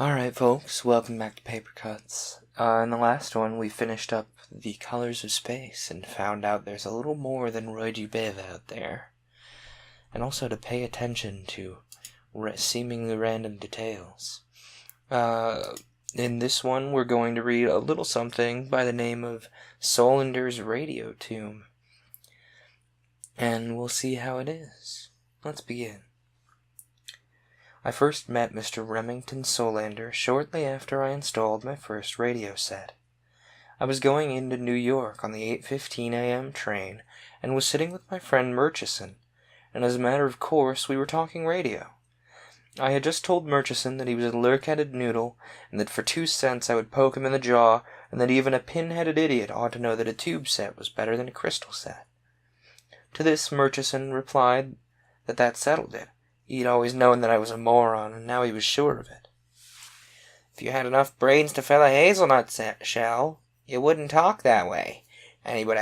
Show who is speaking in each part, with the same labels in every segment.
Speaker 1: Alright folks, welcome back to Paper Cuts. In the last one we finished up the colors of space and found out there's a little more than Roy Biv out there. And also to pay attention to seemingly random details. In this one we're going to read a little something by the name of Solander's Radio Tomb. And we'll see how it is. Let's begin. I first met Mr. Remington Solander shortly after I installed my first radio set. I was going into New York on the 8:15 a.m. train and was sitting with my friend Murchison, and as a matter of course we were talking radio. I had just told Murchison that he was a lurk-headed noodle, and that for 2 cents I would poke him in the jaw, and that even a pin-headed idiot ought to know that a tube set was better than a crystal set. To this Murchison replied that settled it. He'd always known that I was a moron, and now he was sure of it. If you had enough brains to fill a hazelnut shell, you wouldn't talk that way. Anybody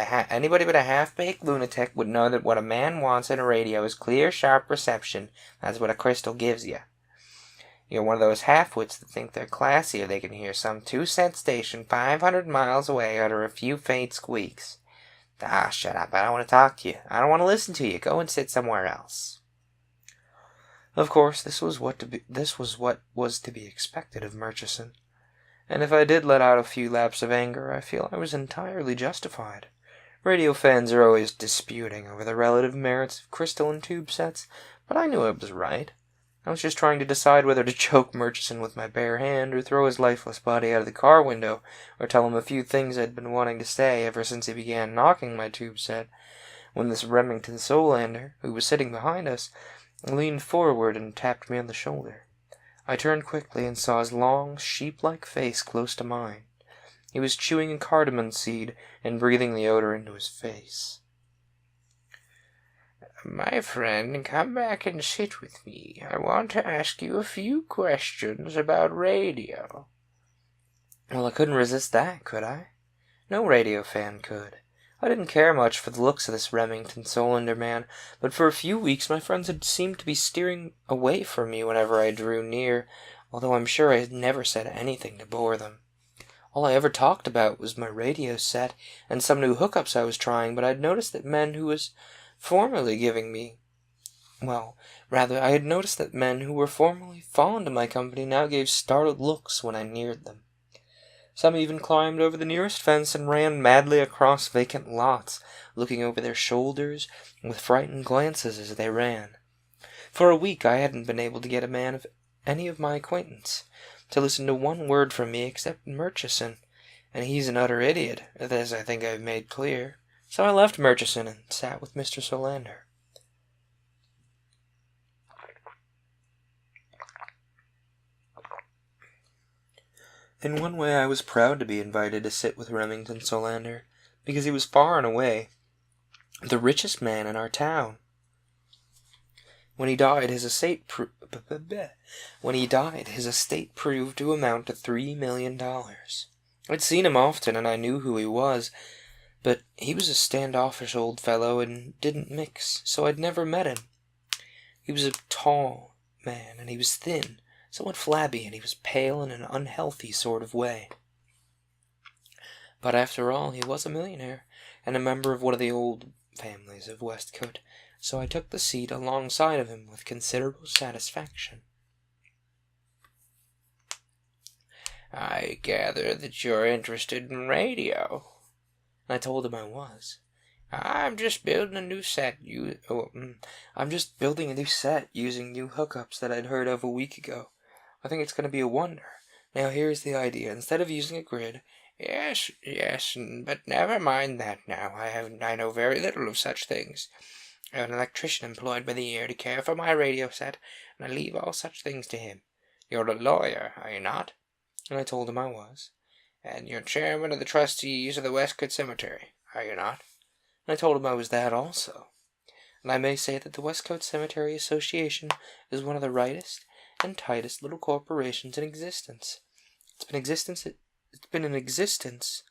Speaker 1: but a half-baked lunatic would know that what a man wants in a radio is clear, sharp reception. That's what a crystal gives you. You're one of those half-wits that think they're classy if they can hear some 2-cent station 500 miles away utter a few faint squeaks. Ah, shut up. I don't want to talk to you. I don't want to listen to you. Go and sit somewhere else. Of course, this was what was to be expected of Murchison, and if I did let out a few lapses of anger, I feel I was entirely justified. Radio fans are always disputing over the relative merits of crystal and tube sets, but I knew I was right. I was just trying to decide whether to choke Murchison with my bare hand, or throw his lifeless body out of the car window, or tell him a few things I'd been wanting to say ever since he began knocking my tube set, when this Remington Solander, who was sitting behind us, leaned forward and tapped me on the shoulder. I turned quickly and saw his long, sheep-like face close to mine. He was chewing a cardamom seed and breathing the odor into his face. "My friend, come back and sit with me. I want to ask you a few questions about radio." Well, I couldn't resist that, could I? No radio fan could. I didn't care much for the looks of this Remington Solander man, but for a few weeks my friends had seemed to be steering away from me whenever I drew near, although I'm sure I had never said anything to bore them. All I ever talked about was my radio set and some new hookups I was trying, but I'd noticed that men who was formerly giving me... I had noticed that men who were formerly fond of my company now gave startled looks when I neared them. Some even climbed over the nearest fence and ran madly across vacant lots, looking over their shoulders with frightened glances as they ran. For a week I hadn't been able to get a man of any of my acquaintance to listen to one word from me except Murchison, and he's an utter idiot, as I think I've made clear. So I left Murchison and sat with Mr. Solander. In one way I was proud to be invited to sit with Remington Solander, because he was far and away the richest man in our town. When he died, his estate proved to amount to $3 million. I'd seen him often, and I knew who he was, but he was a standoffish old fellow and didn't mix, so I'd never met him. He was a tall man, and he was thin, somewhat flabby, and he was pale in an unhealthy sort of way. But after all, he was a millionaire, and a member of one of the old families of Westcote, so I took the seat alongside of him with considerable satisfaction. "I gather that you're interested in radio." I told him I was. I'm just building a new set using new hookups that I'd heard of a week ago. I think it's going to be a wonder. Now here's the idea. Instead of using a grid... Yes, but never mind that now. I know very little of such things. I have an electrician employed by the year to care for my radio set, and I leave all such things to him. You're a lawyer, are you not? And I told him I was. And you're chairman of the trustees of the Westcote Cemetery, are you not? And I told him I was that also. And I may say that the Westcote Cemetery Association is one of the rightest and tightest little corporations in existence. It's been in existence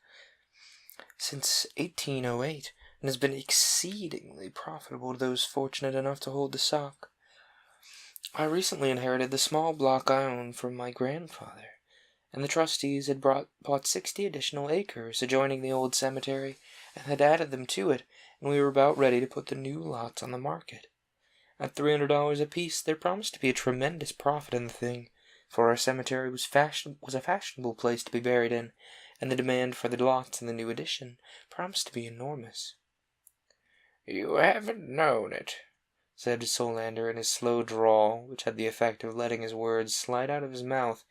Speaker 1: since 1808, and has been exceedingly profitable to those fortunate enough to hold the stock. I recently inherited the small block I own from my grandfather, and the trustees had bought 60 additional acres adjoining the old cemetery and had added them to it, and we were about ready to put the new lots on the market. At $300 apiece, there promised to be a tremendous profit in the thing, for our cemetery was a fashionable place to be buried in, and the demand for the lots in the new addition promised to be enormous.
Speaker 2: "You haven't known it,"
Speaker 1: said Solander in his slow drawl, which had the effect of letting his words slide out of his mouth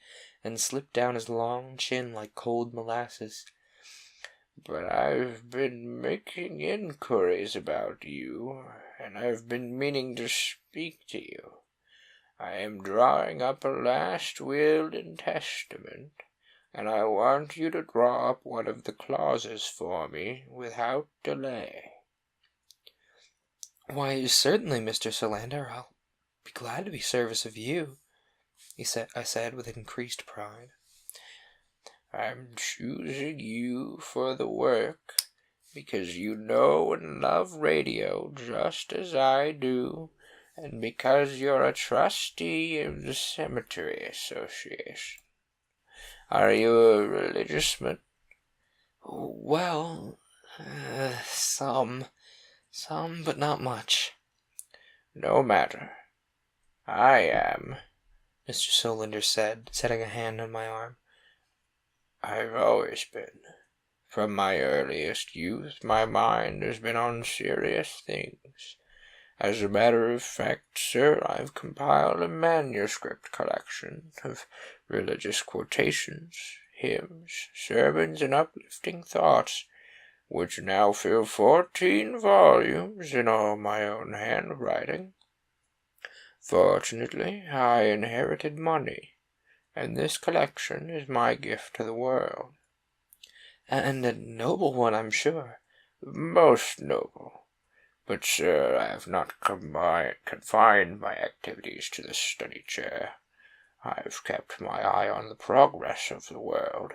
Speaker 1: and slip down his long chin like cold molasses.
Speaker 2: "But I've been making inquiries about you, and I've been meaning to speak to you. I am drawing up a last will and testament, and I want you to draw up one of the clauses for me without delay."
Speaker 1: "Why, certainly, Mr. Solander, I'll be glad to be service of you," I said with increased pride.
Speaker 2: "I'm choosing you for the work because you know and love radio just as I do, and because you're a trustee of the Cemetery Association. Are you a religious man?"
Speaker 1: "Well, some, but not much."
Speaker 2: "No matter. I am,"
Speaker 1: Mr. Solander said, setting a hand on my arm.
Speaker 2: "I've always been. From my earliest youth, my mind has been on serious things. As a matter of fact, sir, I've compiled a manuscript collection of religious quotations, hymns, sermons, and uplifting thoughts, which now fill 14 volumes in all my own handwriting. Fortunately, I inherited money, and this collection is my gift to the world."
Speaker 1: "And a noble one, I'm sure."
Speaker 2: "Most noble. But, sir, I have not confined my activities to the study chair. I've kept my eye on the progress of the world,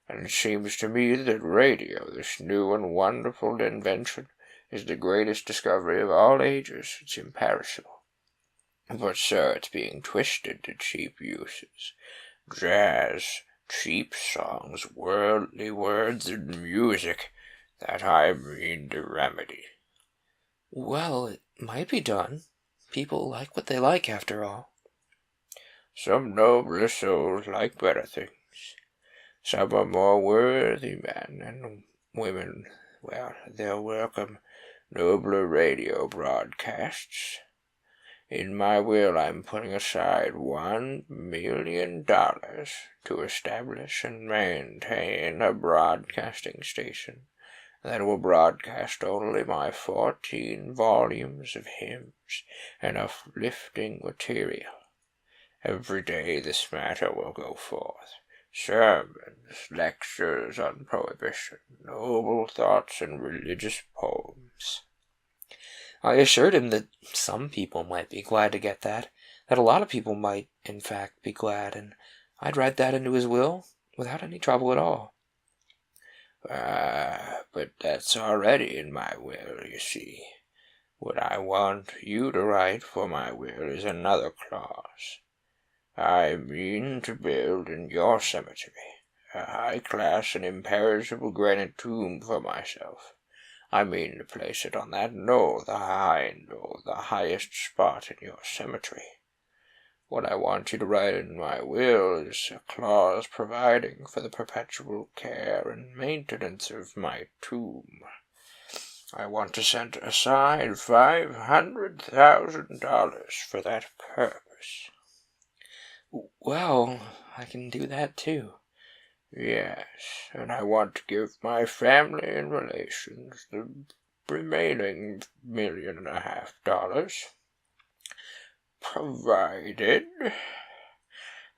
Speaker 2: and it seems to me that radio, this new and wonderful invention, is the greatest discovery of all ages. It's imperishable. But, sir, it's being twisted to cheap uses. Jazz, cheap songs, worldly words, and music, that I mean to remedy."
Speaker 1: "Well, it might be done. People like what they like, after all."
Speaker 2: "Some nobler souls like better things. Some are more worthy men and women. Well, they'll welcome nobler radio broadcasts. In my will, I'm putting aside $1 million to establish and maintain a broadcasting station that will broadcast only my 14 volumes of hymns and uplifting material. Every day this matter will go forth. Sermons, lectures on prohibition, noble thoughts, and religious poems."
Speaker 1: I assured him that some people might be glad to get that a lot of people might, in fact, be glad, and I'd write that into his will without any trouble at all.
Speaker 2: But that's already in my will, you see. What I want you to write for my will is another clause. I mean to build in your cemetery a high-class and imperishable granite tomb for myself. I mean to place it on that knoll, the highest spot in your cemetery. What I want you to write in my will is a clause providing for the perpetual care and maintenance of my tomb. I want to set aside $500,000 for that purpose."
Speaker 1: "Well, I can do that, too."
Speaker 2: "Yes, and I want to give my family and relations the remaining $1.5 million, provided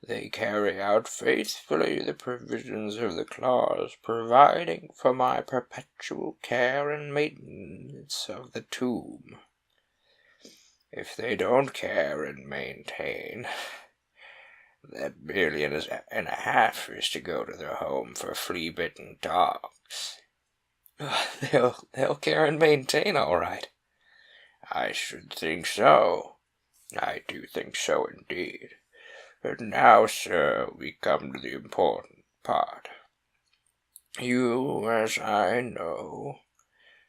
Speaker 2: they carry out faithfully the provisions of the clause providing for my perpetual care and maintenance of the tomb. If they don't care and maintain, that $1.5 million is to go to their home for flea-bitten dogs."
Speaker 1: They'll care and maintain, all right."
Speaker 2: "I should think so. I do think so indeed. But now, sir, we come to the important part. You, as I know,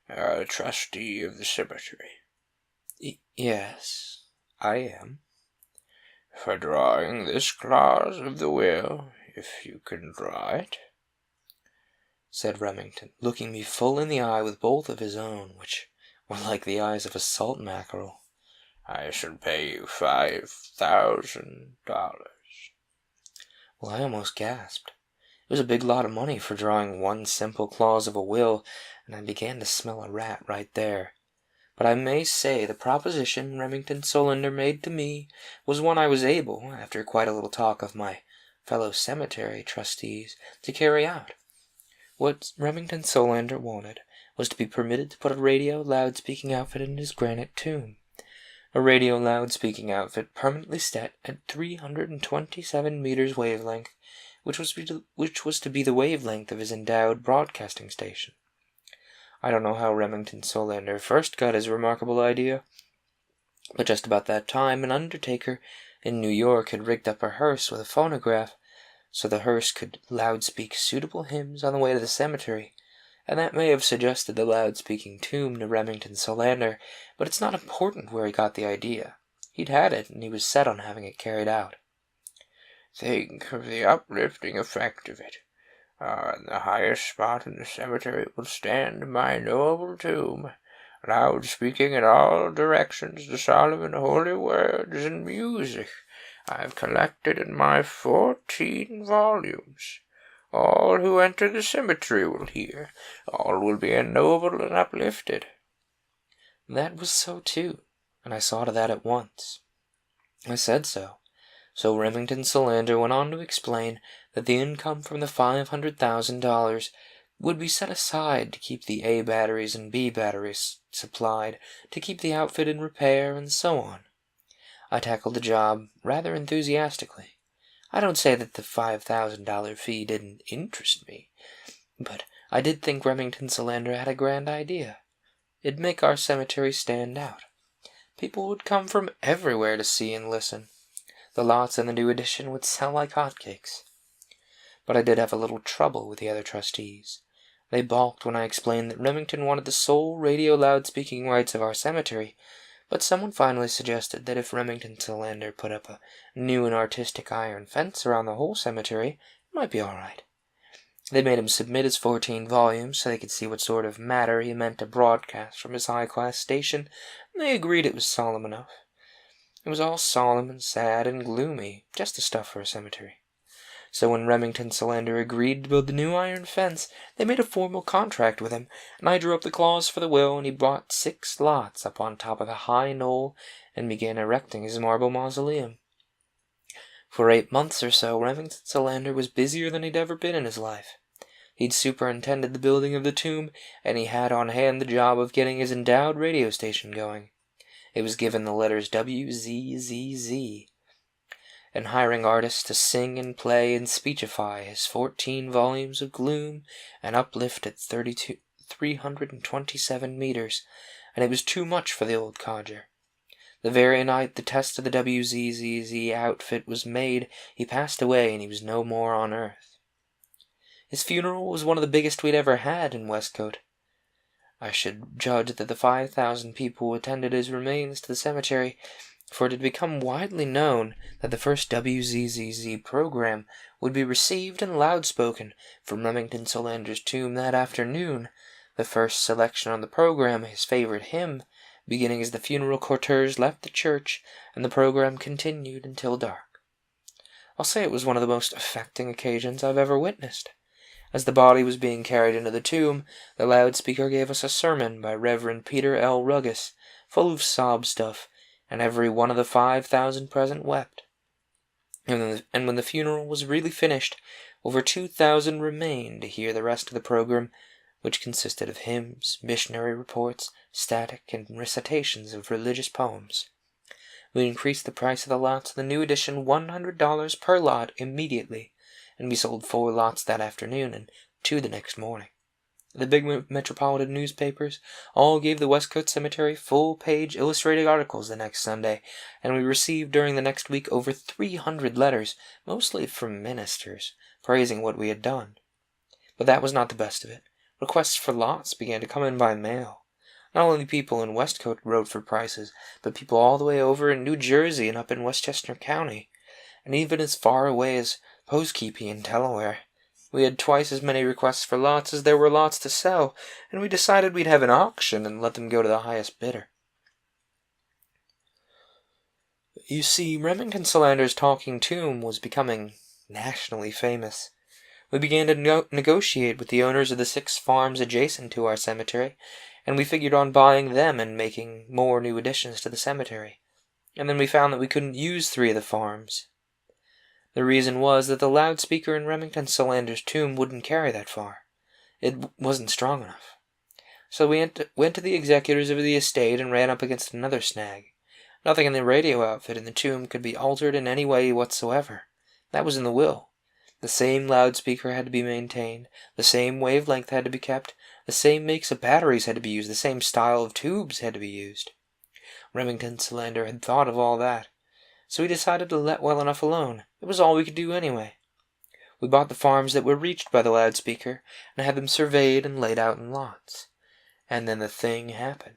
Speaker 2: are a trustee of the cemetery.
Speaker 1: Yes, I am.
Speaker 2: For drawing this clause of the will, if you can draw it,
Speaker 1: said Remington, looking me full in the eye with both of his own, which were like the eyes of a salt mackerel.
Speaker 2: I shall pay you $5,000.
Speaker 1: Well, I almost gasped. It was a big lot of money for drawing one simple clause of a will, and I began to smell a rat right there. But I may say the proposition Remington Solander made to me was one I was able, after quite a little talk of my fellow cemetery trustees, to carry out. What Remington Solander wanted was to be permitted to put a radio loudspeaking outfit in his granite tomb. A radio loudspeaking outfit permanently set at 327 meters wavelength, which was to be the wavelength of his endowed broadcasting station. I don't know how Remington Solander first got his remarkable idea, but just about that time an undertaker in New York had rigged up a hearse with a phonograph, so the hearse could loudspeak suitable hymns on the way to the cemetery, and that may have suggested the loudspeaking tomb to Remington Solander, but it's not important where he got the idea. He'd had it, and he was set on having it carried out.
Speaker 2: Think of the uplifting effect of it. On the highest spot in the cemetery will stand my noble tomb, loud speaking in all directions the solemn and holy words and music I've collected in my 14 volumes. All who enter the cemetery will hear. All will be ennobled and uplifted.
Speaker 1: That was so too, and I saw to that at once. I said so. So Remington Solander went on to explain that the income from the $500,000 would be set aside to keep the A batteries and B batteries supplied, to keep the outfit in repair, and so on. I tackled the job rather enthusiastically. I don't say that the $5,000 fee didn't interest me, but I did think Remington Solander had a grand idea. It'd make our cemetery stand out. People would come from everywhere to see and listen. The lots in the new edition would sell like hotcakes. But I did have a little trouble with the other trustees. They balked when I explained that Remington wanted the sole radio loudspeaking rights of our cemetery, but someone finally suggested that if Remington Solander put up a new and artistic iron fence around the whole cemetery, it might be all right. They made him submit his 14 volumes so they could see what sort of matter he meant to broadcast from his high-class station, and they agreed it was solemn enough. It was all solemn and sad and gloomy, just the stuff for a cemetery. So when Remington Solander agreed to build the new iron fence, they made a formal contract with him, and I drew up the clause for the will, and he bought 6 lots up on top of the high knoll and began erecting his marble mausoleum. For 8 months or so, Remington Solander was busier than he'd ever been in his life. He'd superintended the building of the tomb, and he had on hand the job of getting his endowed radio station going. It was given the letters WZZZ, and hiring artists to sing and play and speechify his 14 volumes of gloom and uplift at 327 meters, and it was too much for the old codger. The very night the test of the WZZZ outfit was made, he passed away, and he was no more on earth. His funeral was one of the biggest we'd ever had in Westcote. I should judge that the 5,000 people who attended his remains to the cemetery, for it had become widely known that the first WZZZ program would be received and loud-spoken from Remington Solander's tomb that afternoon, the first selection on the program, his favorite hymn, beginning as the funeral cortege left the church, and the program continued until dark. I'll say it was one of the most affecting occasions I've ever witnessed. As the body was being carried into the tomb, the loudspeaker gave us a sermon by Reverend Peter L. Ruggis, full of sob stuff, and every one of the 5,000 present wept. And when the funeral was really finished, over 2,000 remained to hear the rest of the program, which consisted of hymns, missionary reports, static, and recitations of religious poems. We increased the price of the lots of the new edition $100 per lot immediately, and we sold 4 lots that afternoon and 2 the next morning. The big metropolitan newspapers all gave the Westcote Cemetery full-page illustrated articles the next Sunday, and we received during the next week over 300 letters, mostly from ministers, praising what we had done. But that was not the best of it. Requests for lots began to come in by mail. Not only people in Westcote wrote for prices, but people all the way over in New Jersey and up in Westchester County, and even as far away as Poughkeepsie in Delaware. We had twice as many requests for lots as there were lots to sell, and we decided we'd have an auction and let them go to the highest bidder. You see, Remington Solander's talking tomb was becoming nationally famous. We began to negotiate with the owners of the 6 farms adjacent to our cemetery, and we figured on buying them and making more new additions to the cemetery. And then we found that we couldn't use 3 of the farms. The reason was that the loudspeaker in Remington Solander's tomb wouldn't carry that far. It wasn't strong enough. So we went to the executors of the estate and ran up against another snag. Nothing in the radio outfit in the tomb could be altered in any way whatsoever. That was in the will. The same loudspeaker had to be maintained, the same wavelength had to be kept, the same makes of batteries had to be used, the same style of tubes had to be used. Remington Solander had thought of all that. So we decided to let well enough alone. It was all we could do anyway. We bought the farms that were reached by the loudspeaker and had them surveyed and laid out in lots. And then the thing happened.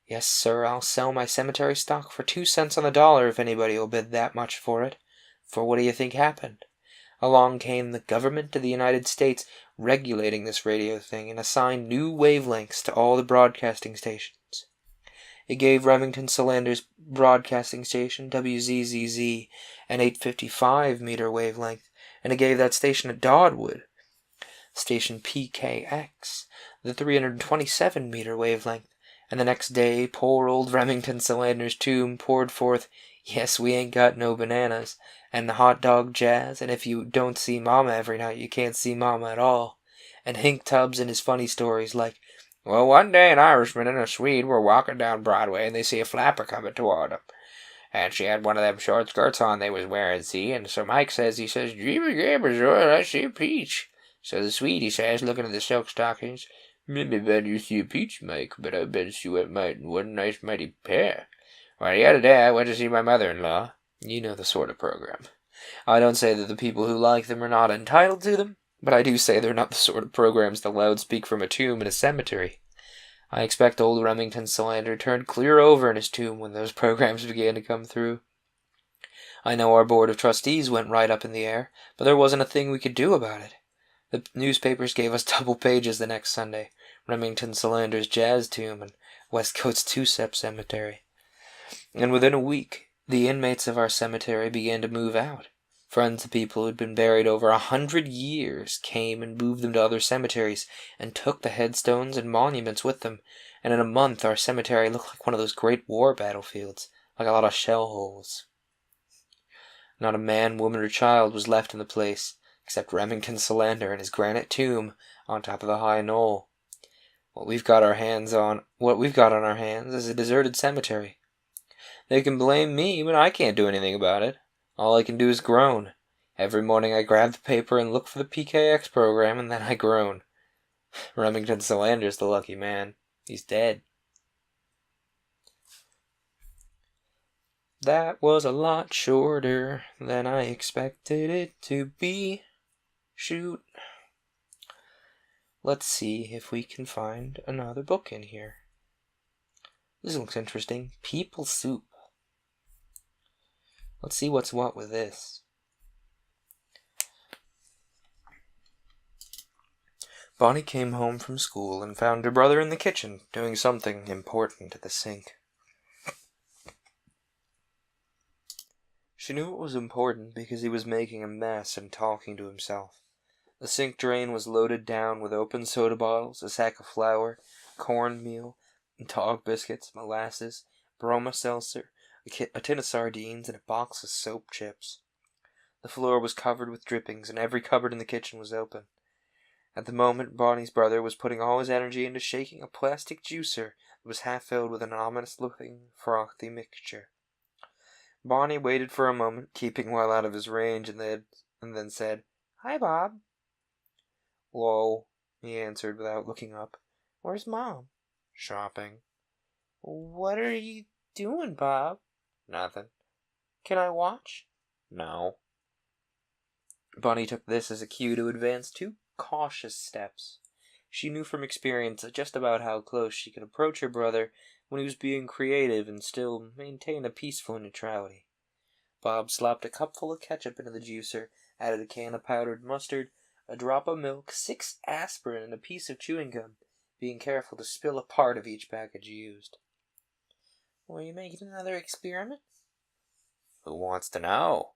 Speaker 1: Yes, sir, I'll sell my cemetery stock for 2 cents on the dollar if anybody will bid that much for it. For what do you think happened? Along came the government of the United States regulating this radio thing and assigned new wavelengths to all the broadcasting stations. It gave Remington Solander's broadcasting station, WZZZ, an 855-meter wavelength, and it gave that station at Dodwood, station PKX, the 327-meter wavelength, and the next day poor old Remington Solander's tomb poured forth, "Yes, we ain't got no bananas," and the hot dog jazz, and if you don't see Mama every night, you can't see Mama at all, and Hink Tubbs and his funny stories like, "Well, one day an Irishman and a Swede were walking down Broadway, and they see a flapper coming toward 'em. And she had one of them short skirts on they was wearing, see, and so Mike says, "Jeebie gabers, Roy, I see a peach." So the Swede, he says, looking at the silk stockings, "Maybe bet you see a peach, Mike, but I bet you it might one nice mighty pair. Well, the other day I went to see my mother-in-law." You know the sort of program. I don't say that the people who like them are not entitled to them, but I do say they're not the sort of programs to loudspeak from a tomb in a cemetery. I expect old Remington Solander turned clear over in his tomb when those programs began to come through. I know our board of trustees went right up in the air, but there wasn't a thing we could do about it. The newspapers gave us double pages the next Sunday, Remington Solander's jazz tomb and Westcote's two-step cemetery. And within a week, the inmates of our cemetery began to move out. Friends of people who'd been buried over 100 years came and moved them to other cemeteries and took the headstones and monuments with them, and in a month our cemetery looked like one of those great war battlefields, like a lot of shell holes. Not a man, woman, or child was left in the place, except Remington Solander and his granite tomb on top of the high knoll. What we've got on our hands is a deserted cemetery. They can blame me, but I can't do anything about it. All I can do is groan. Every morning I grab the paper and look for the PKX program, and then I groan. Remington Solander's the lucky man. He's dead. That was a lot shorter than I expected it to be. Shoot. Let's see if we can find another book in here. This looks interesting. People Soup. Let's see what's what with this. Bonnie came home from school and found her brother in the kitchen doing something important at the sink. She knew it was important because he was making a mess and talking to himself. The sink drain was loaded down with open soda bottles, a sack of flour, cornmeal, dog biscuits, molasses, Broma seltzer, a tin of sardines, and a box of soap chips. The floor was covered with drippings, and every cupboard in the kitchen was open. At the moment, Bonnie's brother was putting all his energy into shaking a plastic juicer that was half filled with an ominous-looking, frothy mixture. Bonnie waited for a moment, keeping well out of his range, and then said, "Hi, Bob." "Whoa, he answered without looking up. Where's Mom?
Speaker 2: Shopping.
Speaker 1: What are you doing, Bob?
Speaker 2: Nothing.
Speaker 1: Can I watch?
Speaker 2: No.
Speaker 1: Bonnie took this as a cue to advance 2 cautious steps. She knew from experience just about how close she could approach her brother when he was being creative and still maintain a peaceful neutrality. Bob slopped a cupful of ketchup into the juicer, added a can of powdered mustard, a drop of milk, 6 aspirin, and a piece of chewing gum, being careful to spill a part of each package used. Were you making another experiment?
Speaker 2: Who wants to know?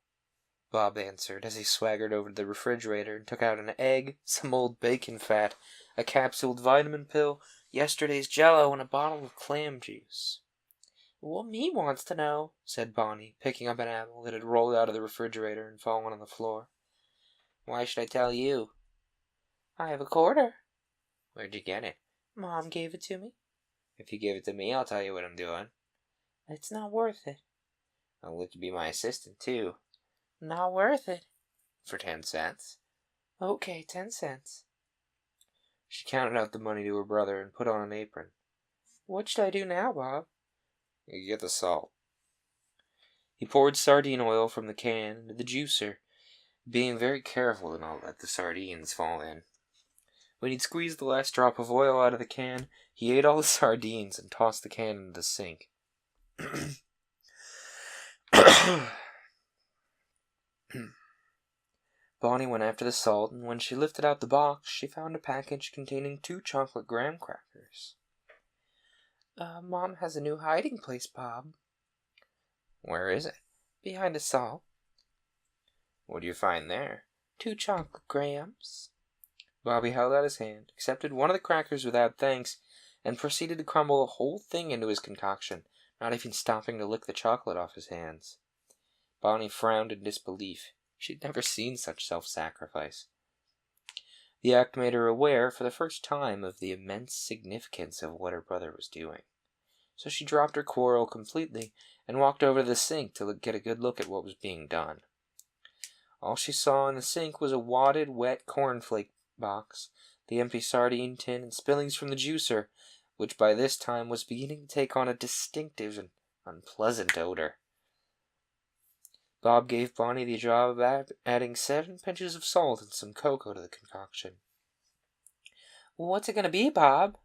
Speaker 1: Bob answered as he swaggered over to the refrigerator and took out an egg, some old bacon fat, a capsuled vitamin pill, yesterday's Jell-O, and a bottle of clam juice. What me wants to know, said Bonnie, picking up an apple that had rolled out of the refrigerator and fallen on the floor. Why should I tell you? I have a quarter.
Speaker 2: Where'd you get it?
Speaker 1: Mom gave it to me.
Speaker 2: If you give it to me, I'll tell you what I'm doing.
Speaker 1: It's not worth it.
Speaker 2: I'll let you be my assistant, too.
Speaker 1: Not worth it.
Speaker 2: For 10 cents.
Speaker 1: Okay, 10 cents. She counted out the money to her brother and put on an apron. What should I do now, Bob?
Speaker 2: You get the salt.
Speaker 1: He poured sardine oil from the can into the juicer, being very careful to not let the sardines fall in. When he'd squeezed the last drop of oil out of the can, he ate all the sardines and tossed the can into the sink. Bonnie went after the salt, and when she lifted out the box, she found a package containing 2 chocolate graham crackers. Mom has a new hiding place, Bob.
Speaker 2: Where is it?
Speaker 1: Behind a salt.
Speaker 2: What do you find there?
Speaker 1: 2 chocolate grahams. Bobby held out his hand, accepted one of the crackers without thanks, and proceeded to crumble the whole thing into his concoction, not even stopping to lick the chocolate off his hands. Bonnie frowned in disbelief. She'd never seen such self-sacrifice. The act made her aware for the first time of the immense significance of what her brother was doing. So she dropped her quarrel completely and walked over to the sink to get a good look at what was being done. All she saw in the sink was a wadded, wet cornflake box, the empty sardine tin, and spillings from the juicer, which by this time was beginning to take on a distinctive and unpleasant odor. Bob gave Bonnie the job of adding 7 pinches of salt and some cocoa to the concoction. What's it going to be, Bob?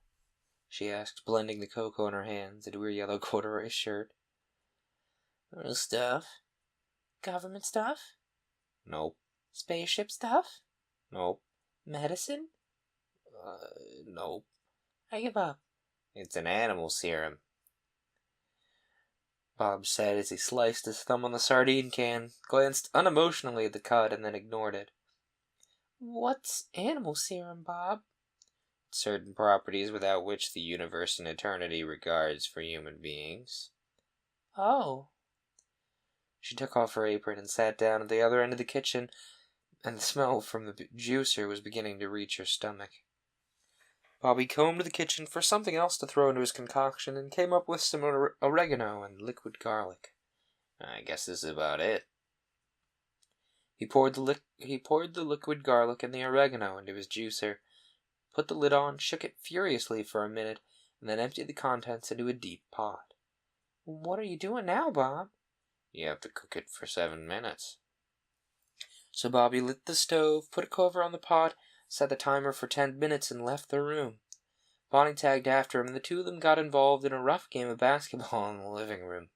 Speaker 1: She asked, blending the cocoa in her hands into her yellow corduroy shirt.
Speaker 2: Stuff.
Speaker 1: Government stuff?
Speaker 2: Nope.
Speaker 1: Spaceship stuff?
Speaker 2: Nope.
Speaker 1: Medicine?
Speaker 2: Nope.
Speaker 1: I give up.
Speaker 2: It's an animal serum.
Speaker 1: Bob said as he sliced his thumb on the sardine can, glanced unemotionally at the cut, and then ignored it. What's animal serum, Bob?
Speaker 2: Certain properties without which the universe and eternity regards for human beings.
Speaker 1: Oh. She took off her apron and sat down at the other end of the kitchen, and the smell from the juicer was beginning to reach her stomach. Bobby combed the kitchen for something else to throw into his concoction and came up with some oregano and liquid garlic.
Speaker 2: I guess this is about it.
Speaker 1: He poured the liquid garlic and the oregano into his juicer, put the lid on, shook it furiously for a minute, and then emptied the contents into a deep pot. What are you doing now, Bob?
Speaker 2: You have to cook it for 7 minutes.
Speaker 1: So Bobby lit the stove, put a cover on the pot, set the timer for 10 minutes, and left the room. Bonnie tagged after him, and the 2 of them got involved in a rough game of basketball in the living room.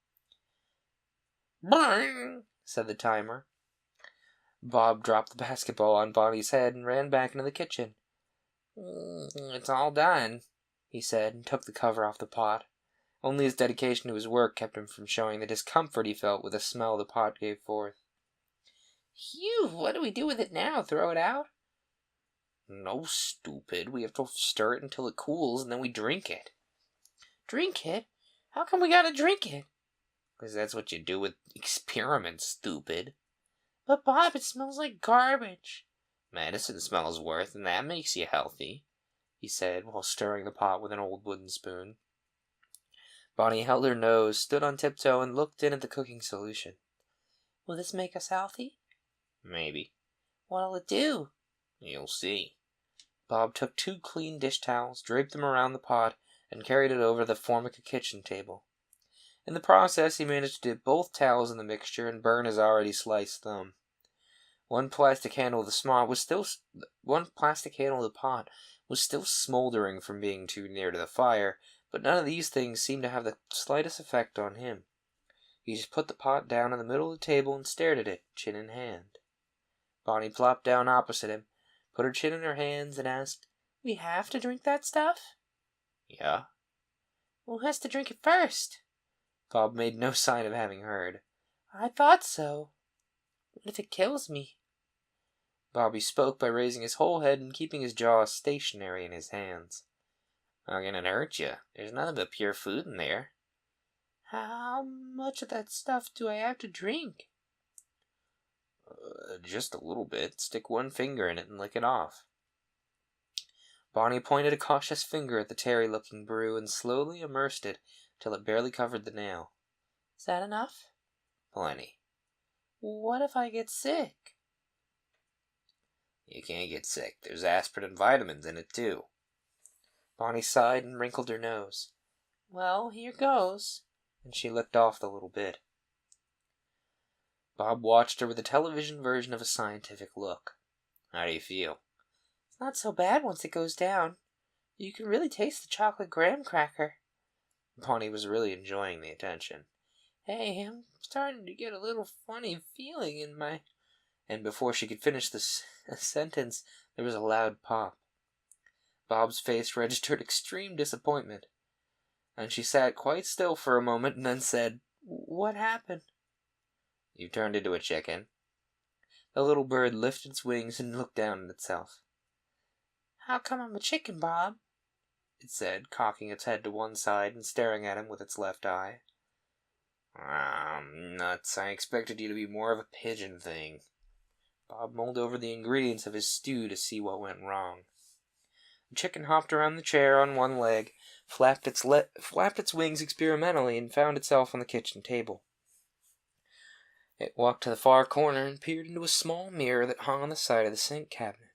Speaker 1: Bang! Said the timer. Bob dropped the basketball on Bonnie's head and ran back into the kitchen. It's all done, he said, and took the cover off the pot. Only his dedication to his work kept him from showing the discomfort he felt with the smell the pot gave forth. Phew, what do we do with it now? Throw it out? No, stupid. We have to stir it until it cools, and then we drink it. Drink it? How come we gotta drink it?
Speaker 2: Because that's what you do with experiments, stupid.
Speaker 1: But Bob, it smells like garbage.
Speaker 2: Medicine smells worse, and that makes you healthy, he said, while stirring the pot with an old wooden spoon.
Speaker 1: Bonnie held her nose, stood on tiptoe, and looked in at the cooking solution. Will this make us healthy?
Speaker 2: Maybe.
Speaker 1: What'll it do?
Speaker 2: You'll see.
Speaker 1: Bob took 2 clean dish towels, draped them around the pot, and carried it over the Formica kitchen table. In the process, he managed to dip both towels in the mixture and burn his already sliced thumb. One plastic handle of the pot was still smoldering from being too near to the fire, but none of these things seemed to have the slightest effect on him. He just put the pot down in the middle of the table and stared at it, chin in hand. Bonnie plopped down opposite him, put her chin in her hands, and asked, "We have to drink that stuff?"
Speaker 2: Yeah.
Speaker 1: "Who has to drink it first?" Bob made no sign of having heard. "I thought so. What if it kills me?" Bobby spoke by raising his whole head and keeping his jaws stationary in his hands.
Speaker 2: "How can it hurt you? There's nothing but pure food in there."
Speaker 1: "How much of that stuff do I have to drink?"
Speaker 2: Just a little bit. Stick one finger in it and lick it off."
Speaker 1: Bonnie pointed a cautious finger at the tarry-looking brew and slowly immersed it till it barely covered the nail. "Is that enough?"
Speaker 2: "Plenty."
Speaker 1: "What if I get sick?"
Speaker 2: "You can't get sick. There's aspirin and vitamins in it, too."
Speaker 1: Bonnie sighed and wrinkled her nose. "Well, here goes," and she licked off the little bit. Bob watched her with a television version of a scientific look.
Speaker 2: "How do you feel?"
Speaker 1: "It's not so bad once it goes down. You can really taste the chocolate graham cracker." Bonnie was really enjoying the attention. "Hey, I'm starting to get a little funny feeling in my—" And before she could finish the sentence, there was a loud pop. Bob's face registered extreme disappointment, and she sat quite still for a moment and then said, "What happened?"
Speaker 2: "You turned into a chicken."
Speaker 1: The little bird lifted its wings and looked down at itself. "How come I'm a chicken, Bob?" it said, cocking its head to one side and staring at him with its left eye.
Speaker 2: Nuts. I expected you to be more of a pigeon thing."
Speaker 1: Bob mulled over the ingredients of his stew to see what went wrong. The chicken hopped around the chair on one leg, flapped its wings experimentally, and found itself on the kitchen table. It walked to the far corner and peered into a small mirror that hung on the side of the sink cabinet.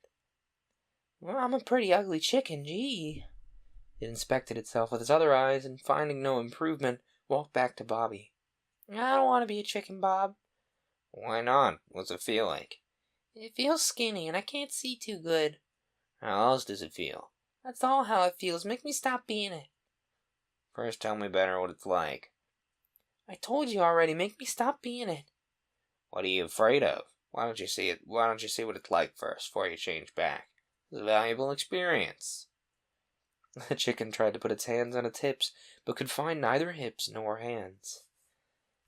Speaker 1: "Well, I'm a pretty ugly chicken, gee." It inspected itself with its other eyes, and finding no improvement, walked back to Bobby. "I don't want to be a chicken, Bob."
Speaker 2: "Why not? What's it feel like?"
Speaker 1: "It feels skinny, and I can't see too good."
Speaker 2: "How else does it feel?"
Speaker 1: "That's all how it feels. Make me stop being it."
Speaker 2: "First tell me better what it's like."
Speaker 1: "I told you already. Make me stop being it."
Speaker 2: "What are you afraid of? Why don't you see what it's like first, before you change back? It's a valuable experience."
Speaker 1: The chicken tried to put its hands on its hips, but could find neither hips nor hands.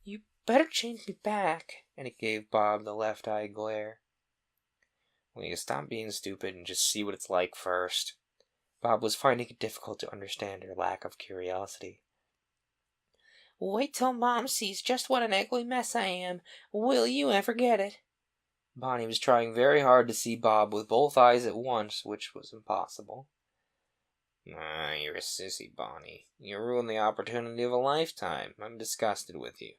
Speaker 1: "You better change me back," and it gave Bob the left eye glare.
Speaker 2: "Will you stop being stupid and just see what it's like first?"
Speaker 1: Bob was finding it difficult to understand her lack of curiosity. "Wait till Mom sees just what an ugly mess I am. Will you ever get it?" Bonnie was trying very hard to see Bob with both eyes at once, which was impossible.
Speaker 2: You're a sissy, Bonnie. You ruined the opportunity of a lifetime. I'm disgusted with you."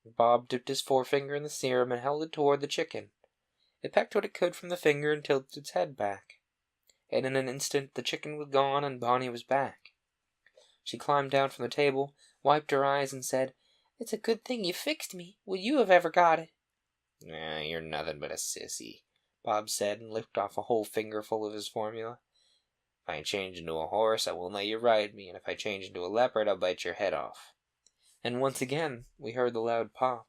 Speaker 1: Bob dipped his forefinger in the serum and held it toward the chicken. It pecked what it could from the finger and tilted its head back. And in an instant the chicken was gone and Bonnie was back. She climbed down from the table, wiped her eyes, and said, "It's a good thing you fixed me. Would you have ever got it?"
Speaker 2: You're nothing but a sissy," Bob said, and licked off a whole fingerful of his formula. "If I change into a horse, I won't let you ride me, and if I change into a leopard, I'll bite your head off."
Speaker 1: And once again we heard the loud pop.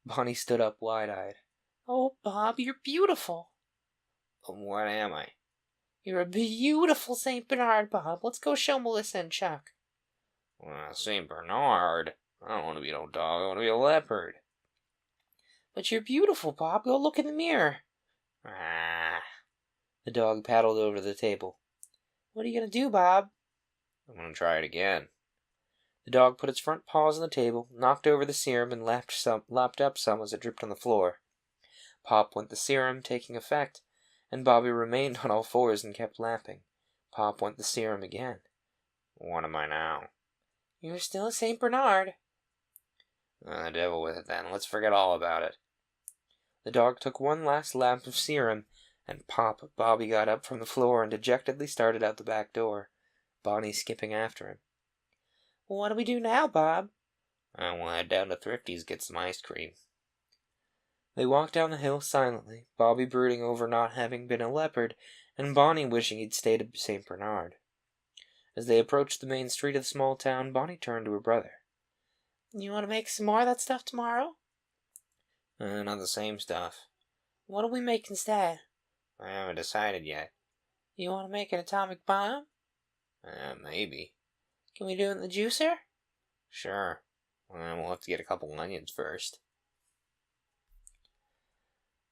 Speaker 1: Bonnie stood up wide-eyed. "Oh, Bob, you're beautiful."
Speaker 2: "What am I?"
Speaker 1: "You're a beautiful St. Bernard, Bob. Let's go show Melissa and Chuck."
Speaker 2: St. Bernard? I don't want to be no dog. I want to be a leopard."
Speaker 1: "But you're beautiful, Bob. Go look in the mirror." The dog paddled over to the table. "What are you going to do, Bob?"
Speaker 2: "I'm going to try it again."
Speaker 1: The dog put its front paws on the table, knocked over the serum, and lapped up some as it dripped on the floor. Pop went the serum, taking effect, and Bobby remained on all fours and kept lapping. Pop went the serum again.
Speaker 2: "What am I now?"
Speaker 1: "You're still a St. Bernard."
Speaker 2: The devil with it then. Let's forget all about it."
Speaker 1: The dog took one last lap of serum, And pop, Bobby got up from the floor and dejectedly started out the back door, Bonnie skipping after him. "What do we do now, Bob?" "I will head down to Thrifty's, get some ice cream." They walked down the hill silently, Bobby brooding over not having been a leopard, and Bonnie wishing he'd stayed at St. Bernard. As they approached the main street of the small town, Bonnie turned to her brother. "You want to make some more of that stuff tomorrow?" Not the same stuff." "What'll we make instead?" "I haven't decided yet." "You want to make an atomic bomb?" Maybe." "Can we do it in the juicer?" "Sure. We'll have to get a couple onions first."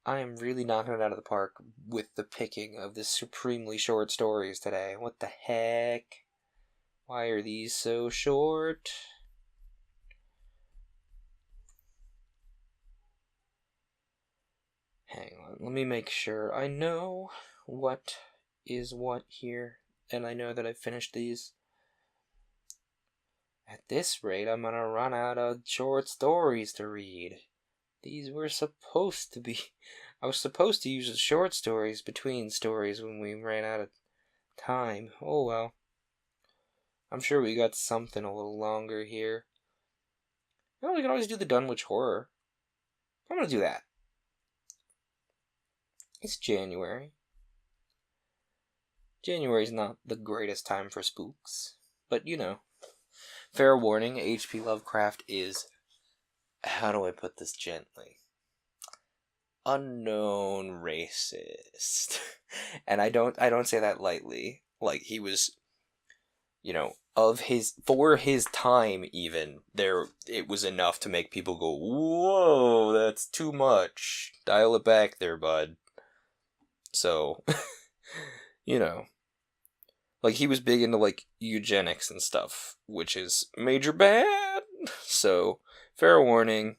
Speaker 1: I am really knocking it out of the park with the picking of the supremely short stories today. What the heck? Why are these so short? Hang on, let me make sure. I know what is what here, and I know that I've finished these. At this rate, I'm gonna run out of short stories to read. These were supposed to be... I was supposed to use the short stories between stories when we ran out of time. Oh well. I'm sure we got something a little longer here. Well, we can always do the Dunwich horror. I'm gonna do that. It's January. January's not the greatest time for spooks. But, you know. Fair warning, H.P. Lovecraft is... How do I put this gently? Unknown racist. And I don't say that lightly. Like, he was, you know, for his time even, it was enough to make people go, "Whoa, that's too much. Dial it back there, bud." So, you know, like, he was big into, like, eugenics and stuff, which is major bad. So, fair warning.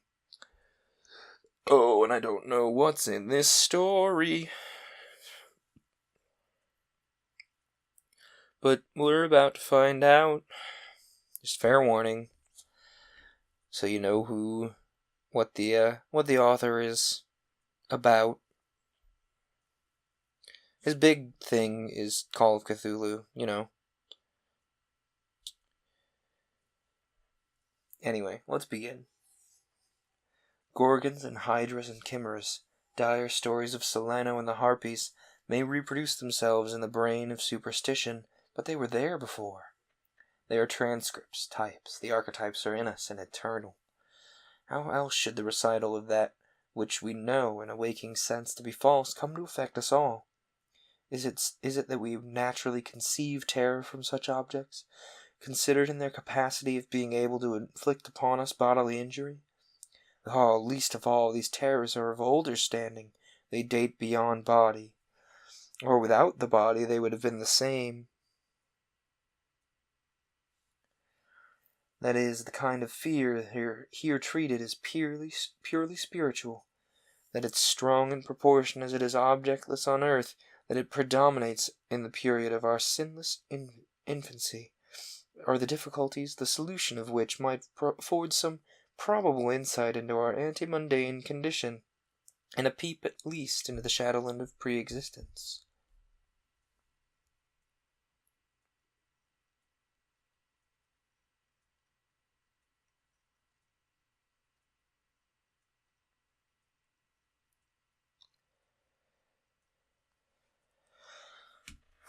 Speaker 1: Oh, and I don't know what's in this story. But we're about to find out. Just fair warning. So you know what the author is about. His big thing is Call of Cthulhu, you know. Anyway, let's begin. Gorgons and hydras and chimeras, dire stories of Solano and the Harpies, may reproduce themselves in the brain of superstition, but they were there before. They are transcripts, types. The archetypes are in us and eternal. How else should the recital of that which we know in a waking sense to be false come to affect us all? Is it that we naturally conceive terror from such objects, considered in their capacity of being able to inflict upon us bodily injury? Least of all, these terrors are of older standing. They date beyond body. Or without the body, they would have been the same. That is, the kind of fear here treated is purely spiritual. That it's strong in proportion as it is objectless on earth, that it predominates in the period of our sinless infancy, are the difficulties, the solution of which might afford some probable insight into our anti-mundane condition, and a peep at least into the shadowland of pre-existence.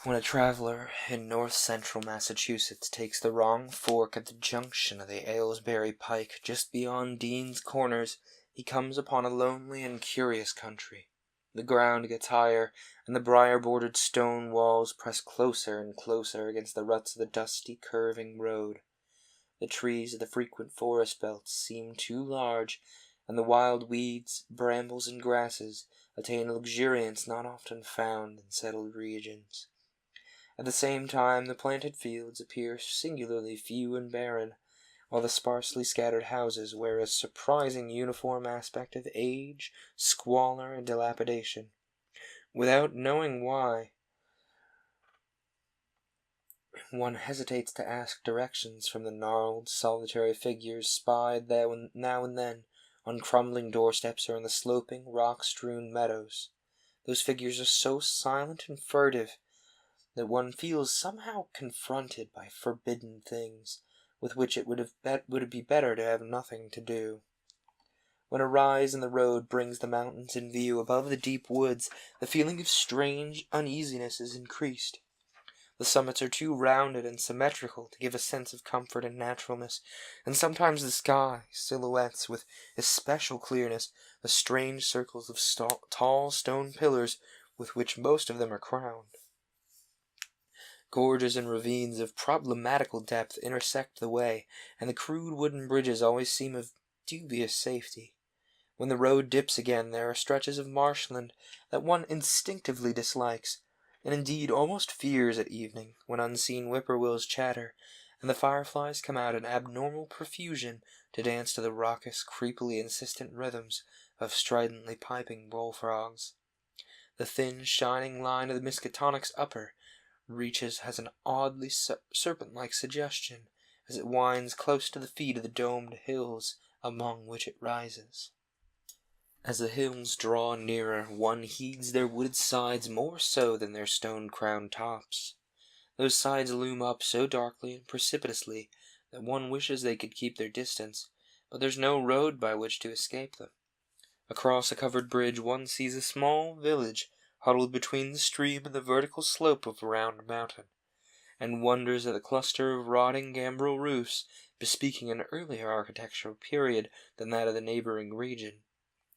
Speaker 1: When a traveler in north-central Massachusetts takes the wrong fork at the junction of the Aylesbury Pike just beyond Dean's Corners, he comes upon a lonely and curious country. The ground gets higher, and the briar-bordered stone walls press closer and closer against the ruts of the dusty, curving road. The trees of the frequent forest belts seem too large, and the wild weeds, brambles, and grasses attain a luxuriance not often found in settled regions. At the same time, the planted fields appear singularly few and barren, while the sparsely scattered houses wear a surprising uniform aspect of age, squalor, and dilapidation. Without knowing why, one hesitates to ask directions from the gnarled, solitary figures spied now and then on crumbling doorsteps or in the sloping, rock-strewn meadows. Those figures are so silent and furtive that one feels somehow confronted by forbidden things with which it would be better to have nothing to do. When a rise in the road brings the mountains in view above the deep woods, the feeling of strange uneasiness is increased. The summits are too rounded and symmetrical to give a sense of comfort and naturalness, and sometimes the sky silhouettes with especial clearness the strange circles of tall stone pillars with which most of them are crowned. Gorges and ravines of problematical depth intersect the way, and the crude wooden bridges always seem of dubious safety. When the road dips again, there are stretches of marshland that one instinctively dislikes, and indeed almost fears at evening, when unseen whippoorwills chatter, and the fireflies come out in abnormal profusion to dance to the raucous, creepily insistent rhythms of stridently piping bullfrogs. The thin, shining line of the Miskatonic's upper reaches has an oddly serpent-like suggestion as it winds close to the feet of the domed hills among which it rises. As the hills draw nearer, one heeds their wooded sides more so than their stone-crowned tops. Those sides loom up so darkly and precipitously that one wishes they could keep their distance, but there's no road by which to escape them. Across a covered bridge one sees a small village huddled between the stream and the vertical slope of a round mountain, and wonders at the cluster of rotting gambrel roofs, bespeaking an earlier architectural period than that of the neighboring region.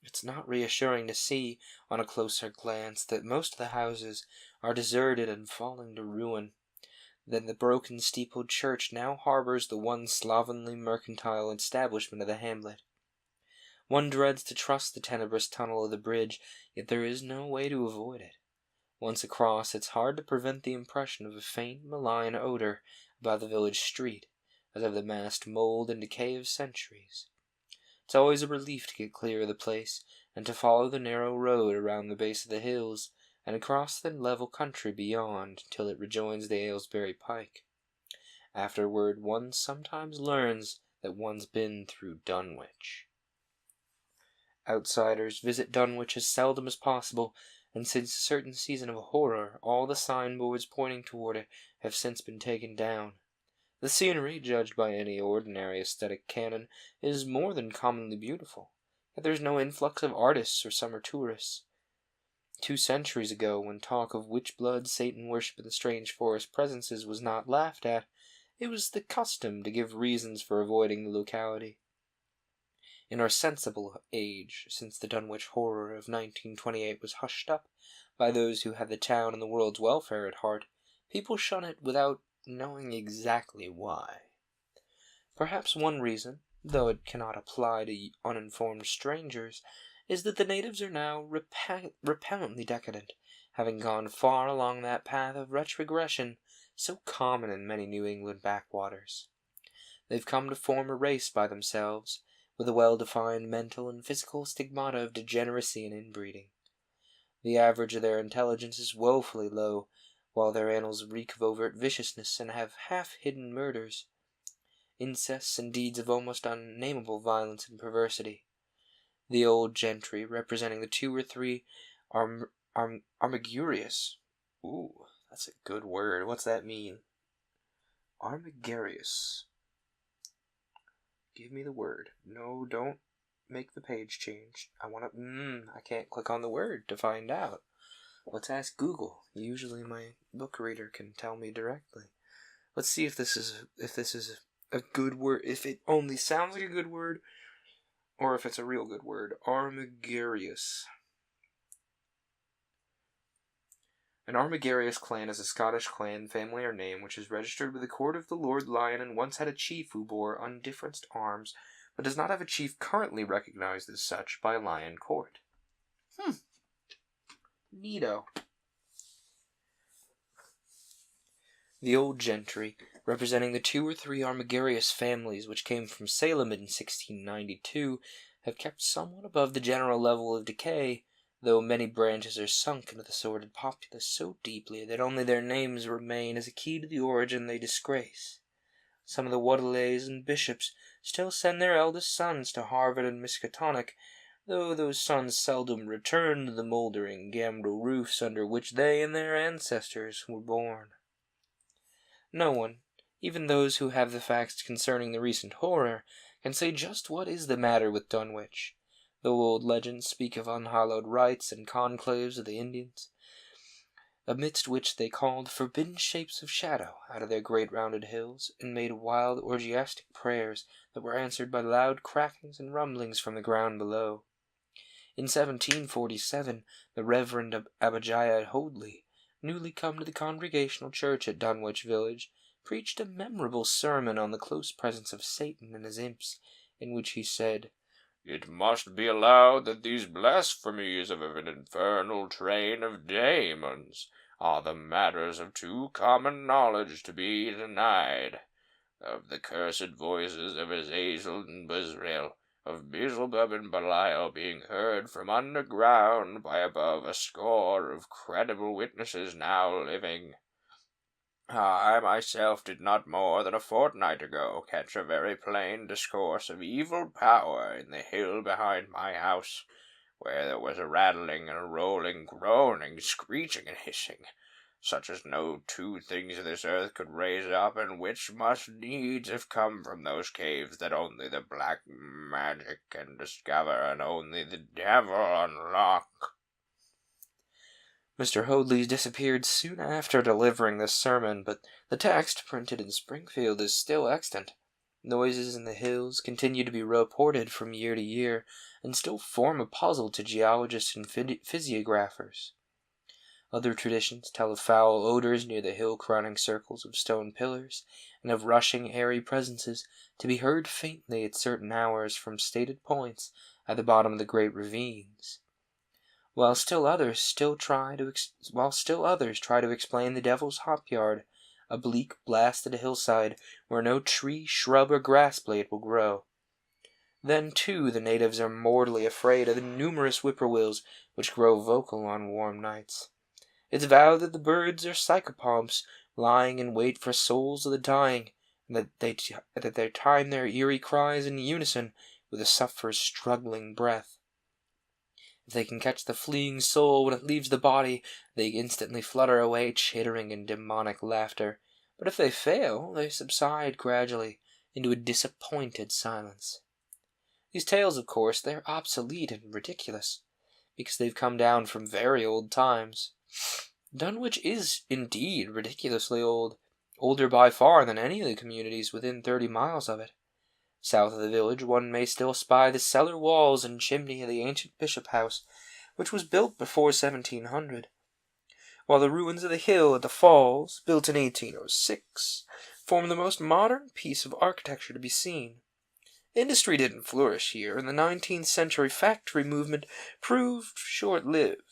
Speaker 1: It's not reassuring to see, on a closer glance, that most of the houses are deserted and falling to ruin. Then the broken steepled church now harbors the one slovenly mercantile establishment of the hamlet. One dreads to trust the tenebrous tunnel of the bridge, yet there is no way to avoid it. Once across, it's hard to prevent the impression of a faint, malign odor about the village street, as of the massed mold and decay of centuries. It's always a relief to get clear of the place, and to follow the narrow road around the base of the hills, and across the level country beyond, till it rejoins the Aylesbury Pike. Afterward, one sometimes learns that one's been through Dunwich. Outsiders visit Dunwich as seldom as possible, and since a certain season of horror, all the signboards pointing toward it have since been taken down. The scenery, judged by any ordinary aesthetic canon, is more than commonly beautiful, yet there is no influx of artists or summer tourists. 2 centuries ago, when talk of witch-blood, Satan worship, and strange forest presences was not laughed at, it was the custom to give reasons for avoiding the locality. In our sensible age, since the Dunwich horror of 1928 was hushed up by those who had the town and the world's welfare at heart, people shun it without knowing exactly why. Perhaps one reason, though it cannot apply to uninformed strangers, is that the natives are now repellently decadent, having gone far along that path of retrogression so common in many New England backwaters. They've come to form a race by themselves, with a well-defined mental and physical stigmata of degeneracy and inbreeding. The average of their intelligence is woefully low, while their annals reek of overt viciousness and have half-hidden murders, incests, and deeds of almost unnameable violence and perversity. The old gentry, representing the 2 or 3 Armigurius. Ooh, that's a good word. What's that mean? Armigurius. Give me the word. No, don't make the page change. I can't click on the word to find out. Let's ask Google. Usually my book reader can tell me directly. Let's see if this is a good word, if it only sounds like a good word, or if it's a real good word. Armigurius. An Armigurius clan is a Scottish clan, family, or name which is registered with the court of the Lord Lion and once had a chief who bore undifferenced arms, but does not have a chief currently recognized as such by Lion Court. Neato. The old gentry, representing the 2 or 3 Armigurius families which came from Salem in 1692, have kept somewhat above the general level of decay, though many branches are sunk into the sordid populace so deeply that only their names remain as a key to the origin they disgrace. Some of the Waddelays and bishops still send their eldest sons to Harvard and Miskatonic, though those sons seldom return to the mouldering gambrel roofs under which they and their ancestors were born. No one, even those who have the facts concerning the recent horror, can say just what is the matter with Dunwich, though old legends speak of unhallowed rites and conclaves of the Indians, amidst which they called forbidden shapes of shadow out of their great rounded hills, and made wild orgiastic prayers that were answered by loud crackings and rumblings from the ground below. In 1747, the Reverend Abijah Hoadley, newly come to the Congregational Church at Dunwich village, preached a memorable sermon on the close presence of Satan and his imps, in which he said,
Speaker 2: "It must be allowed that these blasphemies of an infernal train of demons are the matters of too common knowledge to be denied. Of the cursed voices of Azazel and Bezrel, of Beelzebub and Belial being heard from underground by above a score of credible witnesses now living. I myself did not more than a fortnight ago catch a very plain discourse of evil power in the hill behind my house, where there was a rattling and a rolling, groaning, screeching, and hissing, such as no two things of this earth could raise up, and which must needs have come from those caves that only the black magic can discover, and only the devil unlock."
Speaker 1: Mr. Hoadley disappeared soon after delivering this sermon, but the text, printed in Springfield, is still extant. Noises in the hills continue to be reported from year to year, and still form a puzzle to geologists and physiographers. Other traditions tell of foul odors near the hill-crowning circles of stone pillars, and of rushing, airy presences to be heard faintly at certain hours from stated points at the bottom of the great ravines. While still others try to explain the Devil's Hop Yard, a bleak, blasted hillside where no tree, shrub, or grass blade will grow. Then, too, the natives are mortally afraid of the numerous whippoorwills which grow vocal on warm nights. It's vowed that the birds are psychopomps, lying in wait for souls of the dying, and that they time their eerie cries in unison with the sufferer's struggling breath. If they can catch the fleeing soul when it leaves the body, they instantly flutter away, chittering in demonic laughter. But if they fail, they subside gradually into a disappointed silence. These tales, of course, they're obsolete and ridiculous, because they've come down from very old times. Dunwich is, indeed, ridiculously old, older by far than any of the communities within 30 miles of it. South of the village one may still spy the cellar walls and chimney of the ancient bishop house, which was built before 1700, while the ruins of the hill at the falls, built in 1806, form the most modern piece of architecture to be seen. Industry didn't flourish here, and the 19th century factory movement proved short-lived.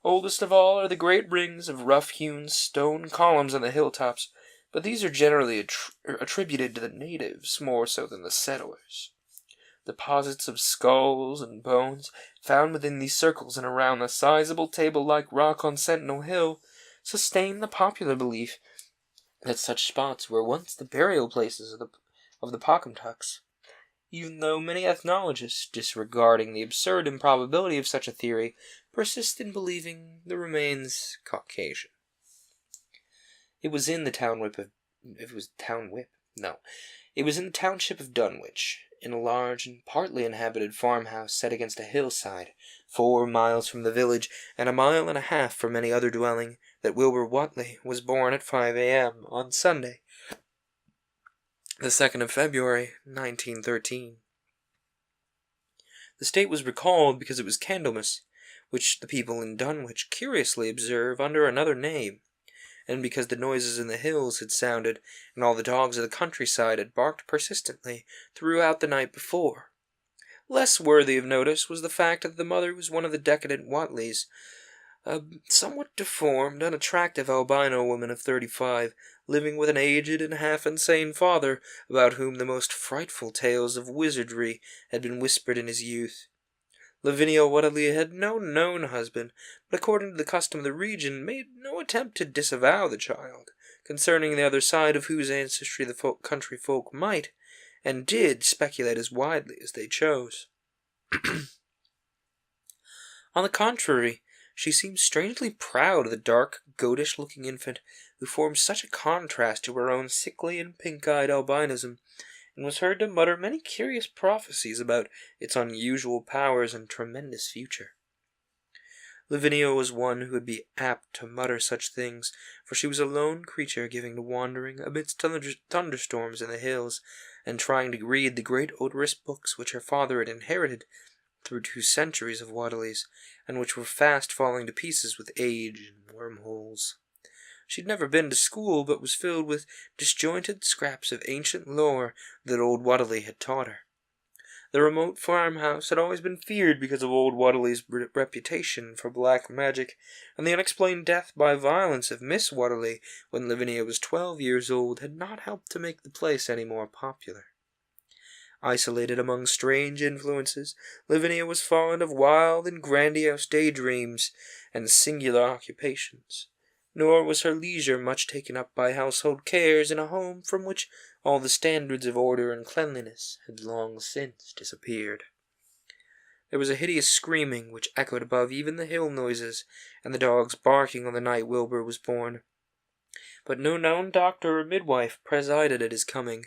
Speaker 1: Oldest of all are the great rings of rough-hewn stone columns on the hilltops, but these are generally attributed to the natives more so than the settlers. Deposits of skulls and bones found within these circles and around the sizable table-like rock on Sentinel Hill sustain the popular belief that such spots were once the burial places of the Pocumtucks, even though many ethnologists, disregarding the absurd improbability of such a theory, persist in believing the remains Caucasian. It was in the township of Dunwich, in a large and partly inhabited farmhouse set against a hillside, 4 miles from the village, and a mile and a half from any other dwelling, that Wilbur Whatley was born at 5 a.m. on Sunday, the 2nd of February, 1913. The date was recalled because it was Candlemas, which the people in Dunwich curiously observe under another name, and because the noises in the hills had sounded, and all the dogs of the countryside had barked persistently throughout the night before. Less worthy of notice was the fact that the mother was one of the decadent Whatleys, a somewhat deformed, unattractive albino woman of 35, living with an aged and half-insane father, about whom the most frightful tales of wizardry had been whispered in his youth. Lavinia Whatley had no known husband, but according to the custom of the region, made no attempt to disavow the child, concerning the other side of whose ancestry the country folk might, and did, speculate as widely as they chose. On the contrary, she seemed strangely proud of the dark, goatish-looking infant who formed such a contrast to her own sickly and pink-eyed albinism, and was heard to mutter many curious prophecies about its unusual powers and tremendous future. Lavinia was one who would be apt to mutter such things, for she was a lone creature given to wandering amidst thunderstorms in the hills, and trying to read the great odorous books which her father had inherited through 2 centuries of Wadleys, and which were fast falling to pieces with age and wormholes. She had never been to school, but was filled with disjointed scraps of ancient lore that old Wadley had taught her. The remote farmhouse had always been feared because of old Wadley's reputation for black magic, and the unexplained death by violence of Miss Wadley when Lavinia was 12 years old had not helped to make the place any more popular. Isolated among strange influences, Lavinia was fond of wild and grandiose daydreams and singular occupations, nor was her leisure much taken up by household cares in a home from which all the standards of order and cleanliness had long since disappeared. There was a hideous screaming which echoed above even the hill noises, and the dogs barking on the night Wilbur was born. But no known doctor or midwife presided at his coming.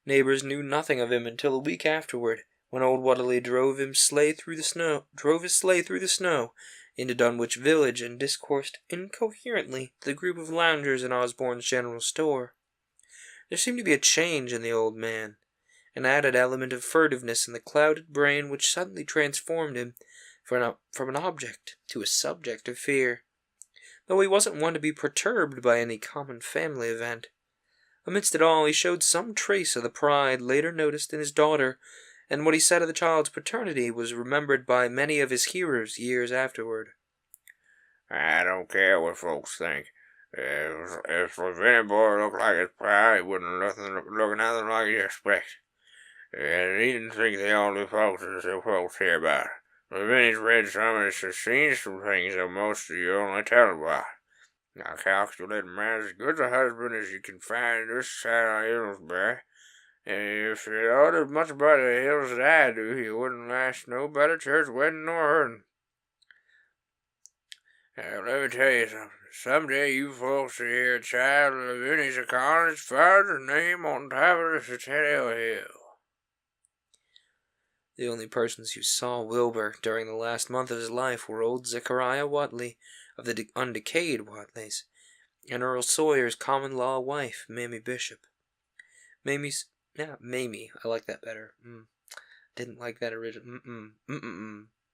Speaker 1: Neighbors knew nothing of him until a week afterward, when old Wadley drove his sleigh through the snow into Dunwich village and discoursed incoherently to the group of loungers in Osborne's general store. There seemed to be a change in the old man, an added element of furtiveness in the clouded brain which suddenly transformed him from an object to a subject of fear, though he wasn't one to be perturbed by any common family event. Amidst it all, he showed some trace of the pride later noticed in his daughter, and what he said of the child's paternity was remembered by many of his hearers years afterward.
Speaker 2: I don't care what folks think. If any boy looked like his pa, he wouldn't look nothing like you expect. And he didn't think the only folks is the folks hear about. Vinny's read some and seen some things that most of you only tell about. I calculate a man as good a husband as you can find this side of Hillsbury. And if you thought as much about the hills as I do, you wouldn't last no better church wedding nor herding. Now, let me tell you something. Someday you folks will hear a child of Vinny's calling his father's name on top of the Centennial Hill.
Speaker 1: The only persons who saw Wilbur during the last month of his life were old Zechariah Whatley of the undecayed Whatleys, and Earl Sawyer's common-law wife, Mamie Bishop. Mamie, I like that better. Didn't like that original.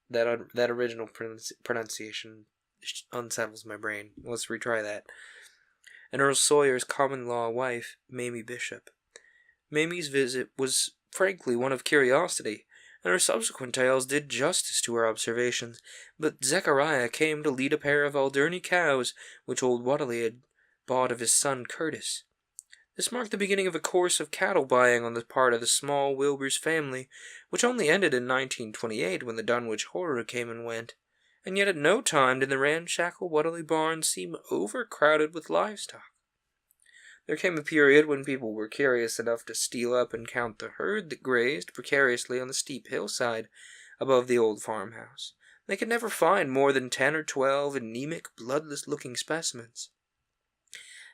Speaker 1: That original pronunciation unsettles my brain. Let's retry that. And Earl Sawyer's common-law wife, Mamie Bishop. Mamie's visit was frankly one of curiosity, and her subsequent tales did justice to her observations, but Zechariah came to lead a pair of Alderney cows, which old Wadley had bought of his son Curtis. This marked the beginning of a course of cattle buying on the part of the small Wilbur's family, which only ended in 1928 when the Dunwich horror came and went, and yet at no time did the ramshackle Wadley barn seem overcrowded with livestock. There came a period when people were curious enough to steal up and count the herd that grazed precariously on the steep hillside above the old farmhouse. They could never find more than 10 or 12 anemic, bloodless-looking specimens.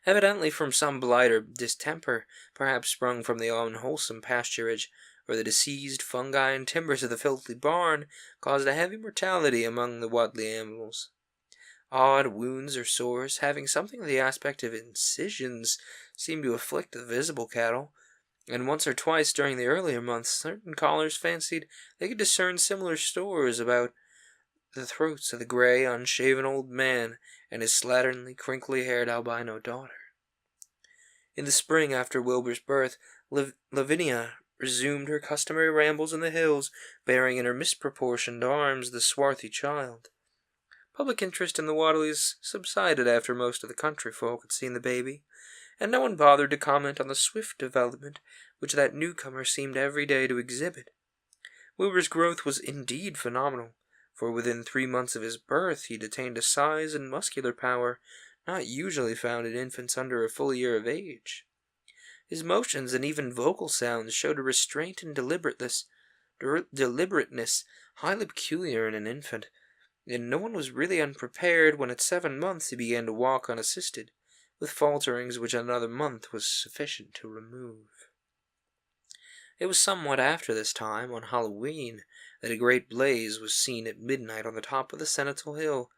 Speaker 1: Evidently from some blight or distemper, perhaps sprung from the unwholesome pasturage, or the diseased fungi and timbers of the filthy barn, caused a heavy mortality among the Wadley animals. Odd wounds or sores, having something of the aspect of incisions, seemed to afflict the visible cattle, and once or twice during the earlier months certain callers fancied they could discern similar sores about the throats of the gray, unshaven old man and his slatternly, crinkly-haired albino daughter. In the spring after Wilbur's birth, Lavinia resumed her customary rambles in the hills, bearing in her misproportioned arms the swarthy child. Public interest in the Wadleys subsided after most of the country folk had seen the baby, and no one bothered to comment on the swift development which that newcomer seemed every day to exhibit. Wilbur's growth was indeed phenomenal, for within 3 months of his birth he attained a size and muscular power not usually found in infants under a full year of age. His motions and even vocal sounds showed a restraint and deliberateness deliberateness highly peculiar in an infant, and no one was really unprepared when at 7 months he began to walk unassisted, with falterings which another month was sufficient to remove. It was somewhat after this time, on Halloween, that a great blaze was seen at midnight on the top of the Sentinel Hill.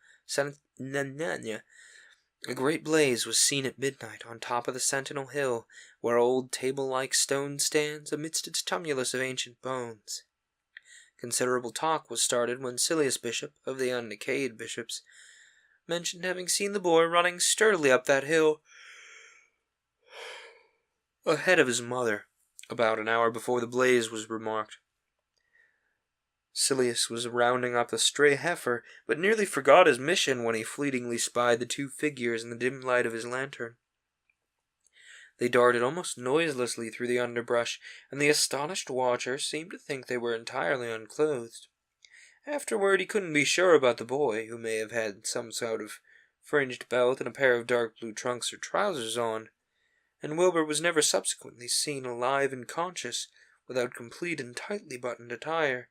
Speaker 1: A great blaze was seen at midnight on top of the Sentinel Hill, where old table-like stone stands amidst its tumulus of ancient bones. Considerable talk was started when Silius Bishop, of the undecayed bishops, mentioned having seen the boy running sturdily up that hill ahead of his mother, about an hour before the blaze was remarked. Silius was rounding up a stray heifer, but nearly forgot his mission when he fleetingly spied the 2 figures in the dim light of his lantern. They darted almost noiselessly through the underbrush, and the astonished watcher seemed to think they were entirely unclothed. Afterward he couldn't be sure about the boy, who may have had some sort of fringed belt and a pair of dark blue trunks or trousers on, and Wilbur was never subsequently seen alive and conscious without complete and tightly buttoned attire,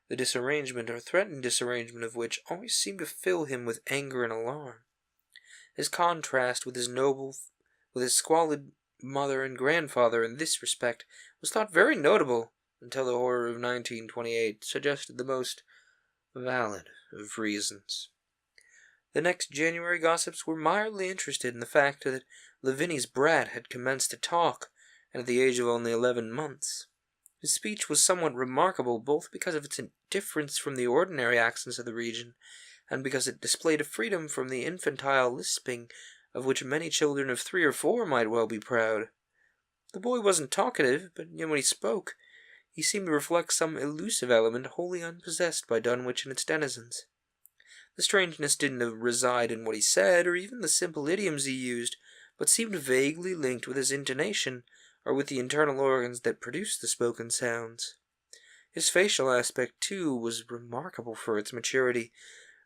Speaker 1: the disarrangement or threatened disarrangement of which always seemed to fill him with anger and alarm. His contrast with his squalid mother and grandfather in this respect was thought very notable until the horror of 1928 suggested the most valid of reasons. The next January gossips were mildly interested in the fact that Lavinia's brat had commenced to talk, and at the age of only 11 months. His speech was somewhat remarkable, both because of its difference from the ordinary accents of the region, and because it displayed a freedom from the infantile lisping of which many children of 3 or 4 might well be proud. The boy wasn't talkative, but yet when he spoke, he seemed to reflect some elusive element wholly unpossessed by Dunwich and its denizens. The strangeness didn't reside in what he said, or even the simple idioms he used, but seemed vaguely linked with his intonation, or with the internal organs that produced the spoken sounds. His facial aspect, too, was remarkable for its maturity,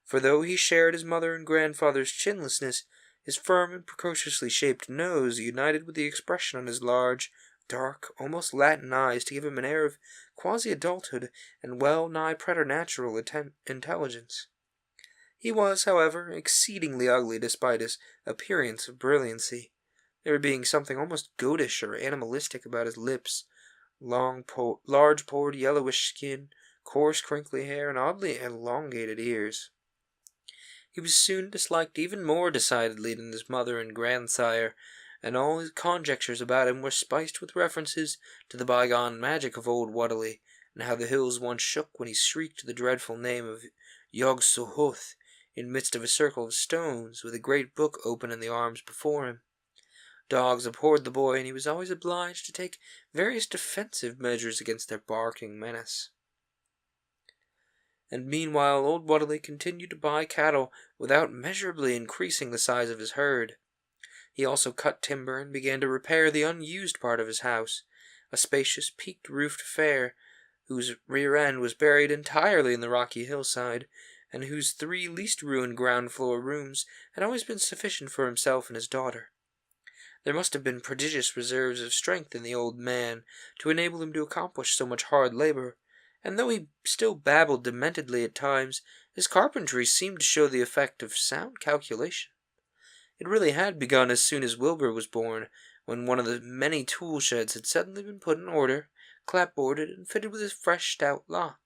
Speaker 1: for though he shared his mother and grandfather's chinlessness, his firm and precociously shaped nose united with the expression on his large, dark, almost Latin eyes to give him an air of quasi-adulthood and well-nigh preternatural intelligence. He was, however, exceedingly ugly despite his appearance of brilliancy, there being something almost goatish or animalistic about his lips, large pored yellowish skin, coarse crinkly hair, and oddly elongated ears. He was soon disliked even more decidedly than his mother and grandsire, and all his conjectures about him were spiced with references to the bygone magic of old Wuddley, and how the hills once shook when he shrieked the dreadful name of Yog-Sohoth in midst of a circle of stones, with a great book open in the arms before him. Dogs abhorred the boy, and he was always obliged to take various defensive measures against their barking menace. And meanwhile old Wuddley continued to buy cattle without measurably increasing the size of his herd. He also cut timber and began to repair the unused part of his house, a spacious peaked-roofed affair, whose rear end was buried entirely in the rocky hillside, and whose 3 least ruined ground-floor rooms had always been sufficient for himself and his daughter. There must have been prodigious reserves of strength in the old man to enable him to accomplish so much hard labor, and though he still babbled dementedly at times, his carpentry seemed to show the effect of sound calculation. It really had begun as soon as Wilbur was born, when one of the many tool sheds had suddenly been put in order, clapboarded, and fitted with a fresh stout lock.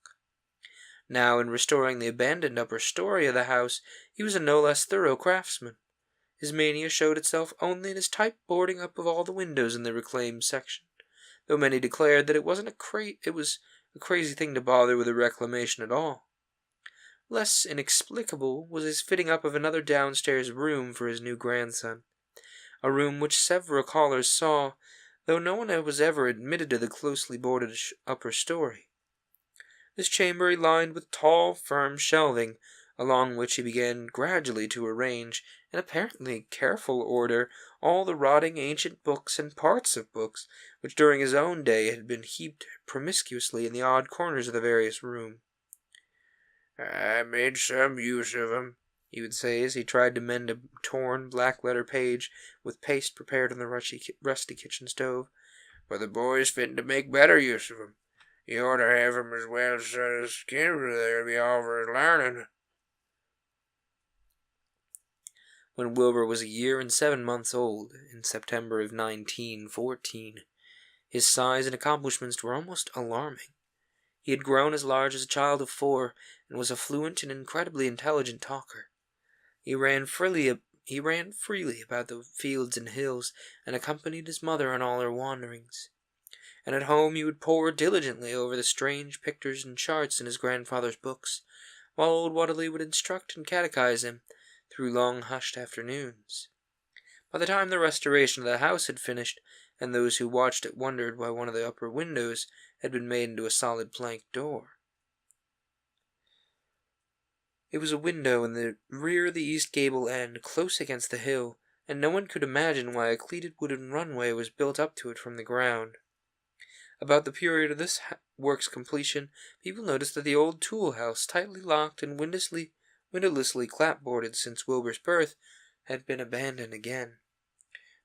Speaker 1: Now, in restoring the abandoned upper story of the house, he was a no less thorough craftsman. His mania showed itself only in his tight boarding up of all the windows in the reclaimed section, though many declared that it was a crazy thing to bother with a reclamation at all. Less inexplicable was his fitting up of another downstairs room for his new grandson, a room which several callers saw, though no one was ever admitted to the closely boarded upper story. This chamber he lined with tall, firm shelving, along which he began gradually to arrange, in apparently careful order, all the rotting ancient books and parts of books, which during his own day had been heaped promiscuously in the odd corners of the various rooms.
Speaker 2: "I made some use of 'em,"
Speaker 1: he would say as he tried to mend a torn black-letter page with paste prepared on the rusty kitchen stove.
Speaker 2: "but the boy's fitting to make better use of 'em. You ought to have him as well as Skinner there be all for his learning.
Speaker 1: When Wilbur was a year and 7 months old, in September of 1914, his size and accomplishments were almost alarming. He had grown as large as a child of 4, and was a fluent and incredibly intelligent talker. He ran freely about the fields and hills, and accompanied his mother on all her wanderings. And at home he would pore diligently over the strange pictures and charts in his grandfather's books, while old Watterly would instruct and catechize him through long hushed afternoons. By the time the restoration of the house had finished, and those who watched it wondered why one of the upper windows had been made into a solid plank door. It was a window in the rear of the east gable end, close against the hill, and no one could imagine why a cleated wooden runway was built up to it from the ground. About the period of this work's completion, people noticed that the old tool house, tightly locked and windowlessly clapboarded since Wilbur's birth, had been abandoned again.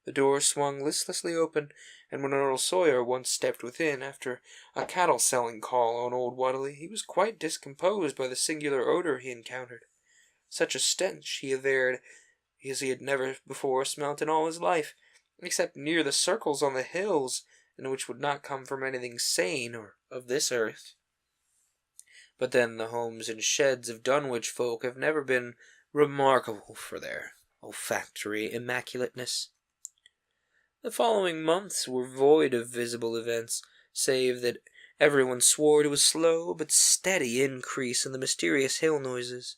Speaker 1: The door swung listlessly open, and when Earl Sawyer once stepped within after a cattle-selling call on old Watterly, he was quite discomposed by the singular odor he encountered. Such a stench, he averred, as he had never before smelt in all his life, except near the circles on the hills, and which would not come from anything sane or of this earth. But then the homes and sheds of Dunwich folk have never been remarkable for their olfactory immaculateness. The following months were void of visible events, save that everyone swore to a slow but steady increase in the mysterious hill noises.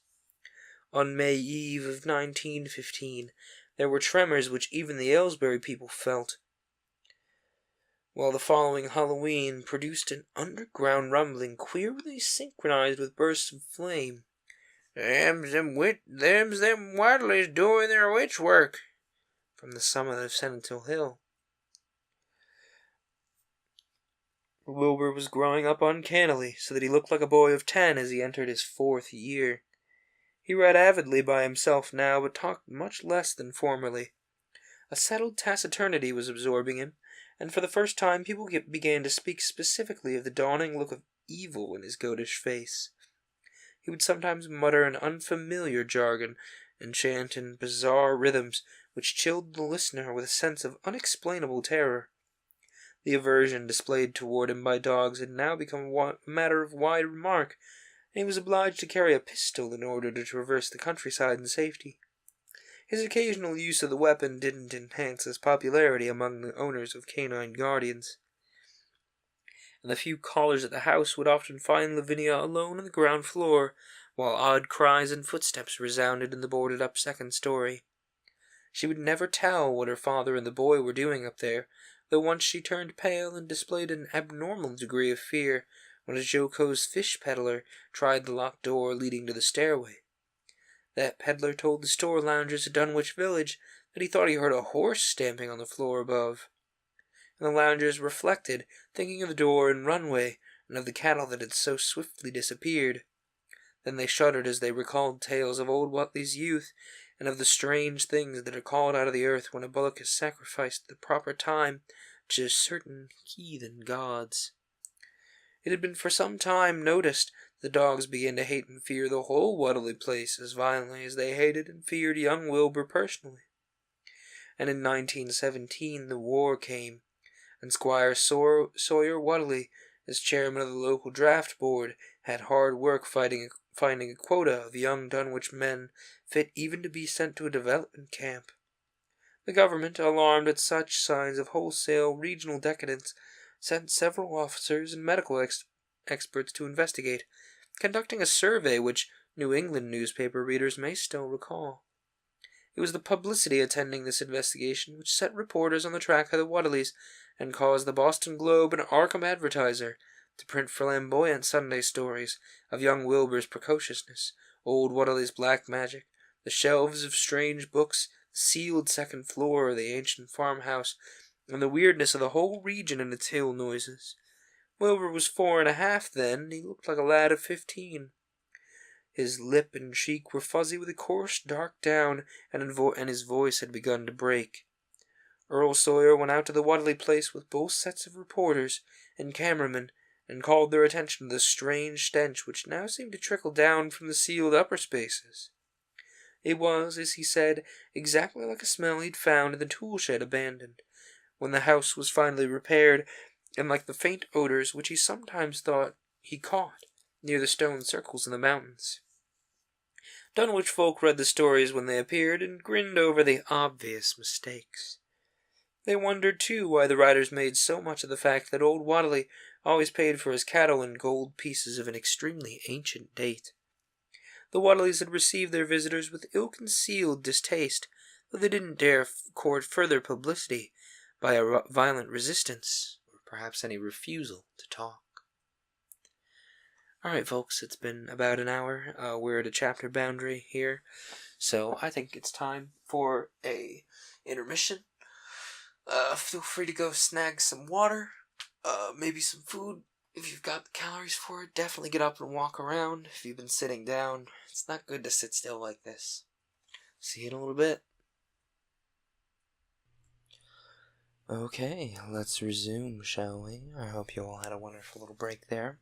Speaker 1: On May Eve of 1915, there were tremors which even the Aylesbury people felt, while the following Halloween produced an underground rumbling queerly synchronized with bursts of flame.
Speaker 2: Them's them Wadleys doing their witch work,
Speaker 1: from the summit of Sentinel Hill. Wilbur was growing up uncannily, so that he looked like a boy of 10 as he entered his 4th year. He read avidly by himself now, but talked much less than formerly. A settled taciturnity was absorbing him, and for the first time people began to speak specifically of the dawning look of evil in his goatish face. He would sometimes mutter an unfamiliar jargon and chant in bizarre rhythms which chilled the listener with a sense of unexplainable terror. The aversion displayed toward him by dogs had now become a matter of wide remark, and he was obliged to carry a pistol in order to traverse the countryside in safety. His occasional use of the weapon didn't enhance his popularity among the owners of canine guardians, and the few callers at the house would often find Lavinia alone on the ground floor, while odd cries and footsteps resounded in the boarded-up second story. She would never tell what her father and the boy were doing up there, though once she turned pale and displayed an abnormal degree of fear when a jocose fish peddler tried the locked door leading to the stairway. That peddler told the store loungers at Dunwich village that he thought he heard a horse stamping on the floor above. And the loungers reflected, thinking of the door and runway, and of the cattle that had so swiftly disappeared. Then they shuddered as they recalled tales of old Wattley's youth, and of the strange things that are called out of the earth when a bullock is sacrificed at the proper time to certain heathen gods. It had been for some time noticed the dogs began to hate and fear the whole Wattley place as violently as they hated and feared young Wilbur personally. And in 1917 the war came, and Squire Sawyer Wattley, as chairman of the local draft board, had hard work finding a quota of young Dunwich men fit even to be sent to a development camp. The government, alarmed at such signs of wholesale regional decadence, sent several officers and medical experts to investigate, conducting a survey which New England newspaper readers may still recall. It was the publicity attending this investigation which set reporters on the track of the Wattleys and caused the Boston Globe and Arkham Advertiser to print flamboyant Sunday stories of young Wilbur's precociousness, old Wattleys' black magic, the shelves of strange books, the sealed second floor of the ancient farmhouse, and the weirdness of the whole region and its hill noises. Wilbur was 4.5 then, and he looked like a lad of 15. His lip and cheek were fuzzy with a coarse dark down, and his voice had begun to break. Earl Sawyer went out to the Wattley place with both sets of reporters and cameramen, and called their attention to the strange stench which now seemed to trickle down from the sealed upper spaces. It was, as he said, exactly like a smell he'd found in the tool shed abandoned, when the house was finally repaired, and like the faint odors which he sometimes thought he caught near the stone circles in the mountains. Dunwich folk read the stories when they appeared and grinned over the obvious mistakes. They wondered, too, why the writers made so much of the fact that old Wadley always paid for his cattle in gold pieces of an extremely ancient date. The Wadleys had received their visitors with ill-concealed distaste, though they didn't dare court further publicity by a violent resistance, or perhaps any refusal to talk. Alright, folks, it's been about an hour. We're at a chapter boundary here, so I think it's time for a intermission. Feel free to go snag some water, maybe some food. If you've got the calories for it, definitely get up and walk around. If you've been sitting down, it's not good to sit still like this. See you in a little bit. Okay, let's resume, shall we? I hope you all had a wonderful little break there.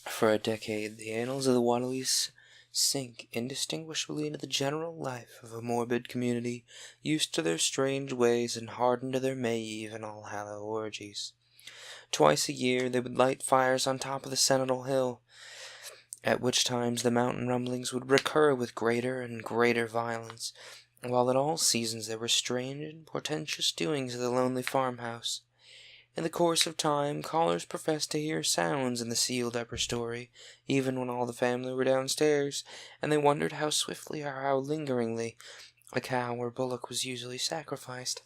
Speaker 1: For a decade, the annals of the Wadleys sink indistinguishably into the general life of a morbid community used to their strange ways and hardened to their May-Eve and All-Hallow orgies. Twice a year they would light fires on top of the Sentinel Hill, at which times the mountain rumblings would recur with greater and greater violence, while at all seasons there were strange and portentous doings at the lonely farmhouse. In the course of time, callers professed to hear sounds in the sealed upper story, even when all the family were downstairs, and they wondered how swiftly or how lingeringly a cow or bullock was usually sacrificed.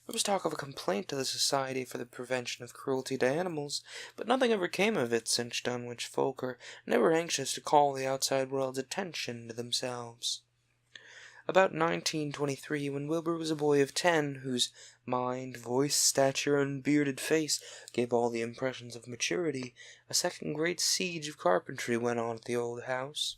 Speaker 1: There was talk of a complaint to the Society for the Prevention of Cruelty to Animals, but nothing ever came of it, since Dunwich folk are never anxious to call the outside world's attention to themselves. About 1923, when Wilbur was a boy of 10, whose mind, voice, stature, and bearded face gave all the impressions of maturity, a second great siege of carpentry went on at the old house.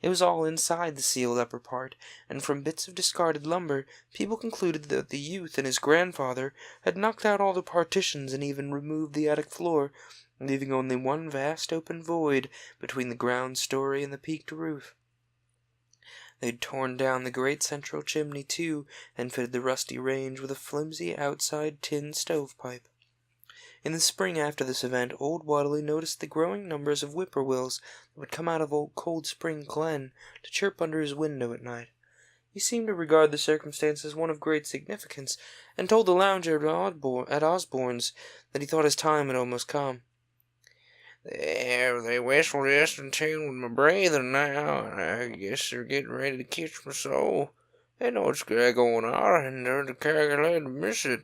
Speaker 1: It was all inside the sealed upper part, and from bits of discarded lumber, people concluded that the youth and his grandfather had knocked out all the partitions and even removed the attic floor, leaving only one vast open void between the ground story and the peaked roof. They'd torn down the great central chimney, too, and fitted the rusty range with a flimsy outside tin stovepipe. In the spring after this event, old Wadley noticed the growing numbers of whippoorwills that would come out of old Cold Spring Glen to chirp under his window at night. He seemed to regard the circumstance as one of great significance, and told the lounger at Osborne's that he thought his time had almost come.
Speaker 2: They whistle just in tune with my breathing now, and I guess they're getting ready to catch my soul. They know what's going on, and they're calculating to miss it.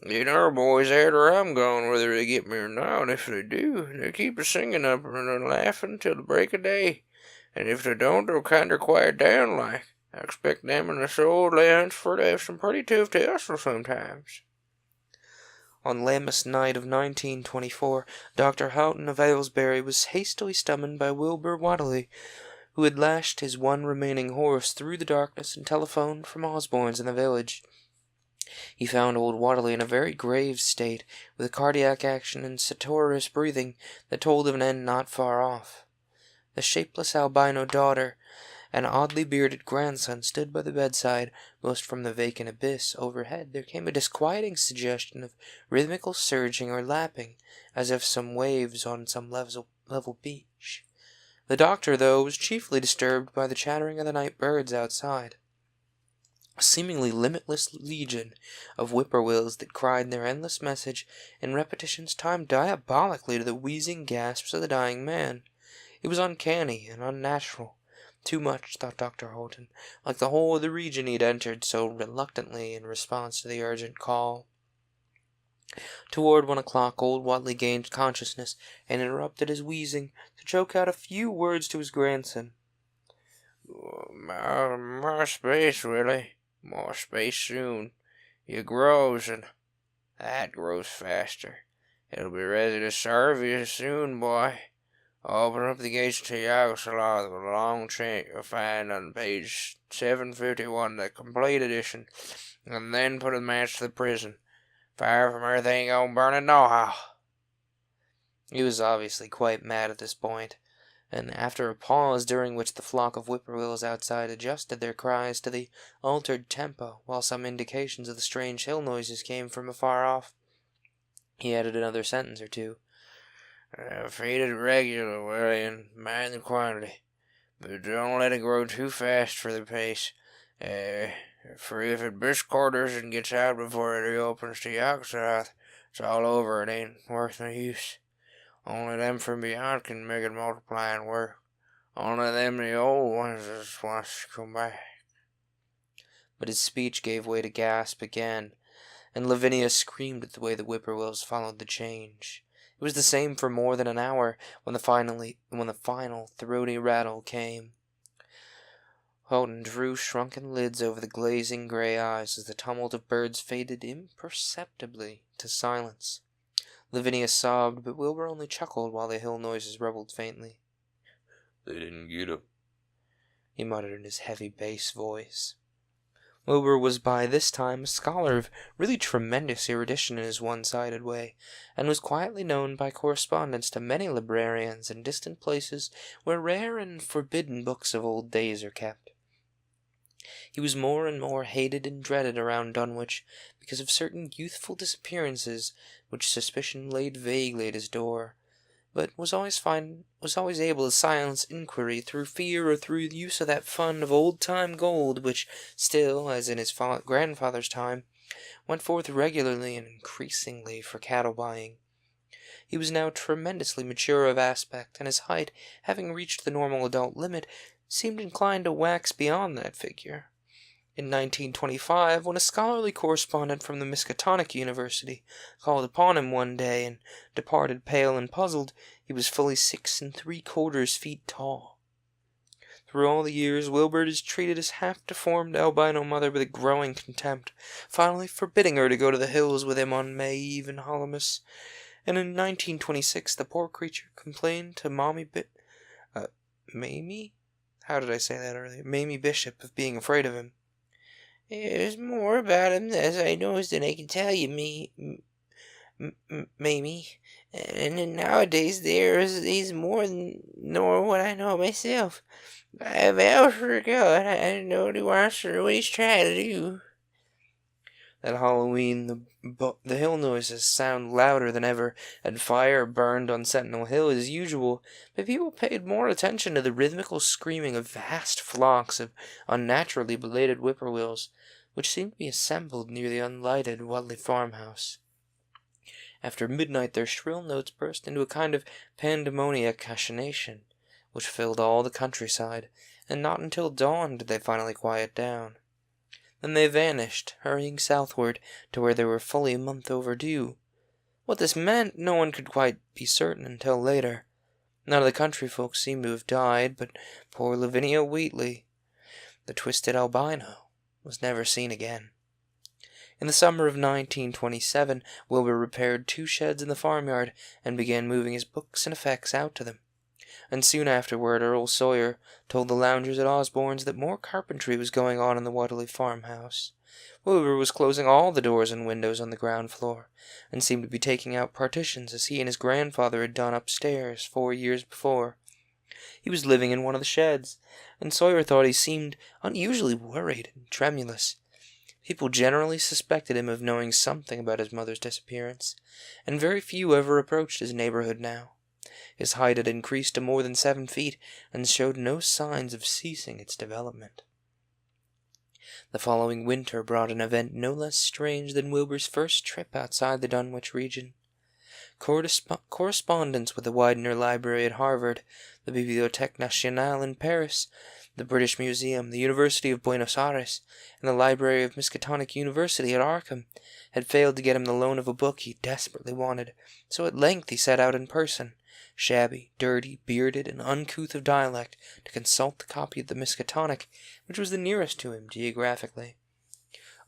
Speaker 2: Our boys after I'm gone, whether they get me or not, and if they do, they keep a singing up and laughing till the break of day, and if they don't, they'll kinder quiet down like. I expect them and this old Lansford have some pretty tough tussle sometimes.
Speaker 1: On Lammas night of 1924, Dr. Houghton of Aylesbury was hastily summoned by Wilbur Wadley, who had lashed his one remaining horse through the darkness and telephoned from Osborne's in the village. He found old Wadley in a very grave state, with a cardiac action and stertorous breathing that told of an end not far off. The shapeless albino daughter and oddly bearded grandson stood by the bedside, whilst from the vacant abyss overhead there came a disquieting suggestion of rhythmical surging or lapping, as if some waves on some level beach. The doctor, though, was chiefly disturbed by the chattering of the night birds outside. A seemingly limitless legion of whippoorwills that cried their endless message in repetitions timed diabolically to the wheezing gasps of the dying man. It was uncanny and unnatural. Too much, thought Dr. Houghton, like the whole of the region he had entered so reluctantly in response to the urgent call. Toward 1 o'clock, old Wadley gained consciousness and interrupted his wheezing to choke out a few words to his grandson.
Speaker 2: More space, Willie. More space soon. You grows, and that grows faster. It'll be ready to serve you soon, boy. Open up the gates to Yog-Sohoth with a long chant you'll find on page 751, the complete edition, and then put a match to the prison. Fire from earth ain't gonna burn it nohow.
Speaker 1: He was obviously quite mad at this point, and after a pause during which the flock of whippoorwills outside adjusted their cries to the altered tempo, while some indications of the strange hill noises came from afar off, he added another sentence or two.
Speaker 2: Feed it regular, Willie, and mind the quantity. But don't let it grow too fast for the pace. For if it bursts quarters and gets out before it reopens to Yog-Sohoth, it's all over. It ain't worth no use. Only them from beyond can make it multiply and work. Only them the old ones just wants to come back.
Speaker 1: But his speech gave way to gasp again, and Lavinia screamed at the way the whippoorwills followed the change. It was the same for more than an hour when the final throaty rattle came. Houghton drew shrunken lids over the glazing gray eyes as the tumult of birds faded imperceptibly to silence. Lavinia sobbed, but Wilbur only chuckled while the hill noises rumbled faintly.
Speaker 2: They didn't get him,
Speaker 1: he muttered in his heavy bass voice. Wilbur was by this time a scholar of really tremendous erudition in his one-sided way, and was quietly known by correspondence to many librarians in distant places where rare and forbidden books of old days are kept. He was more and more hated and dreaded around Dunwich because of certain youthful disappearances which suspicion laid vaguely at his door, but was always able to silence inquiry through fear or through the use of that fund of old-time gold which still, as in his grandfather's time, went forth regularly and increasingly for cattle buying. He was now tremendously mature of aspect, and his height, having reached the normal adult limit, seemed inclined to wax beyond that figure. In 1925, when a scholarly correspondent from the Miskatonic University called upon him one day and departed pale and puzzled, he was fully 6 3/4 feet tall. Through all the years, Wilbur had treated his half-deformed albino mother with a growing contempt, finally forbidding her to go to the hills with him on May Eve in Hallowmas, and in 1926 the poor creature complained to Mamie? How did I say that earlier? Mamie Bishop of being afraid of him.
Speaker 2: There's more about him as I knows than I can tell you, Mamie. And nowadays he's more nor what I know myself. I vow for God, I know what he wants or what he's trying to do.
Speaker 1: That Halloween, the hill noises sound louder than ever, and fire burned on Sentinel Hill as usual, but people paid more attention to the rhythmical screaming of vast flocks of unnaturally belated whippoorwills, which seemed to be assembled near the unlighted Wadley farmhouse. After midnight their shrill notes burst into a kind of pandemoniac cachinnation, which filled all the countryside, and not until dawn did they finally quiet down. Then they vanished, hurrying southward to where they were fully a month overdue. What this meant, no one could quite be certain until later. None of the country folks seemed to have died, but poor Lavinia Wheatley, the twisted albino, was never seen again. In the summer of 1927, Wilbur repaired 2 sheds in the farmyard and began moving his books and effects out to them. And soon afterward Earl Sawyer told the loungers at Osborne's that more carpentry was going on in the Wadley farmhouse. Wilbur was closing all the doors and windows on the ground floor, and seemed to be taking out partitions as he and his grandfather had done upstairs 4 years before. He was living in one of the sheds, and Sawyer thought he seemed unusually worried and tremulous. People generally suspected him of knowing something about his mother's disappearance, and very few ever approached his neighborhood now. His height had increased to more than 7 feet, and showed no signs of ceasing its development. The following winter brought an event no less strange than Wilbur's first trip outside the Dunwich region. Correspondence with the Widener Library at Harvard, the Bibliothèque Nationale in Paris, the British Museum, the University of Buenos Aires, and the Library of Miskatonic University at Arkham had failed to get him the loan of a book he desperately wanted, so at length he set out in person, shabby, dirty, bearded, and uncouth of dialect, to consult the copy of the Miskatonic, which was the nearest to him geographically.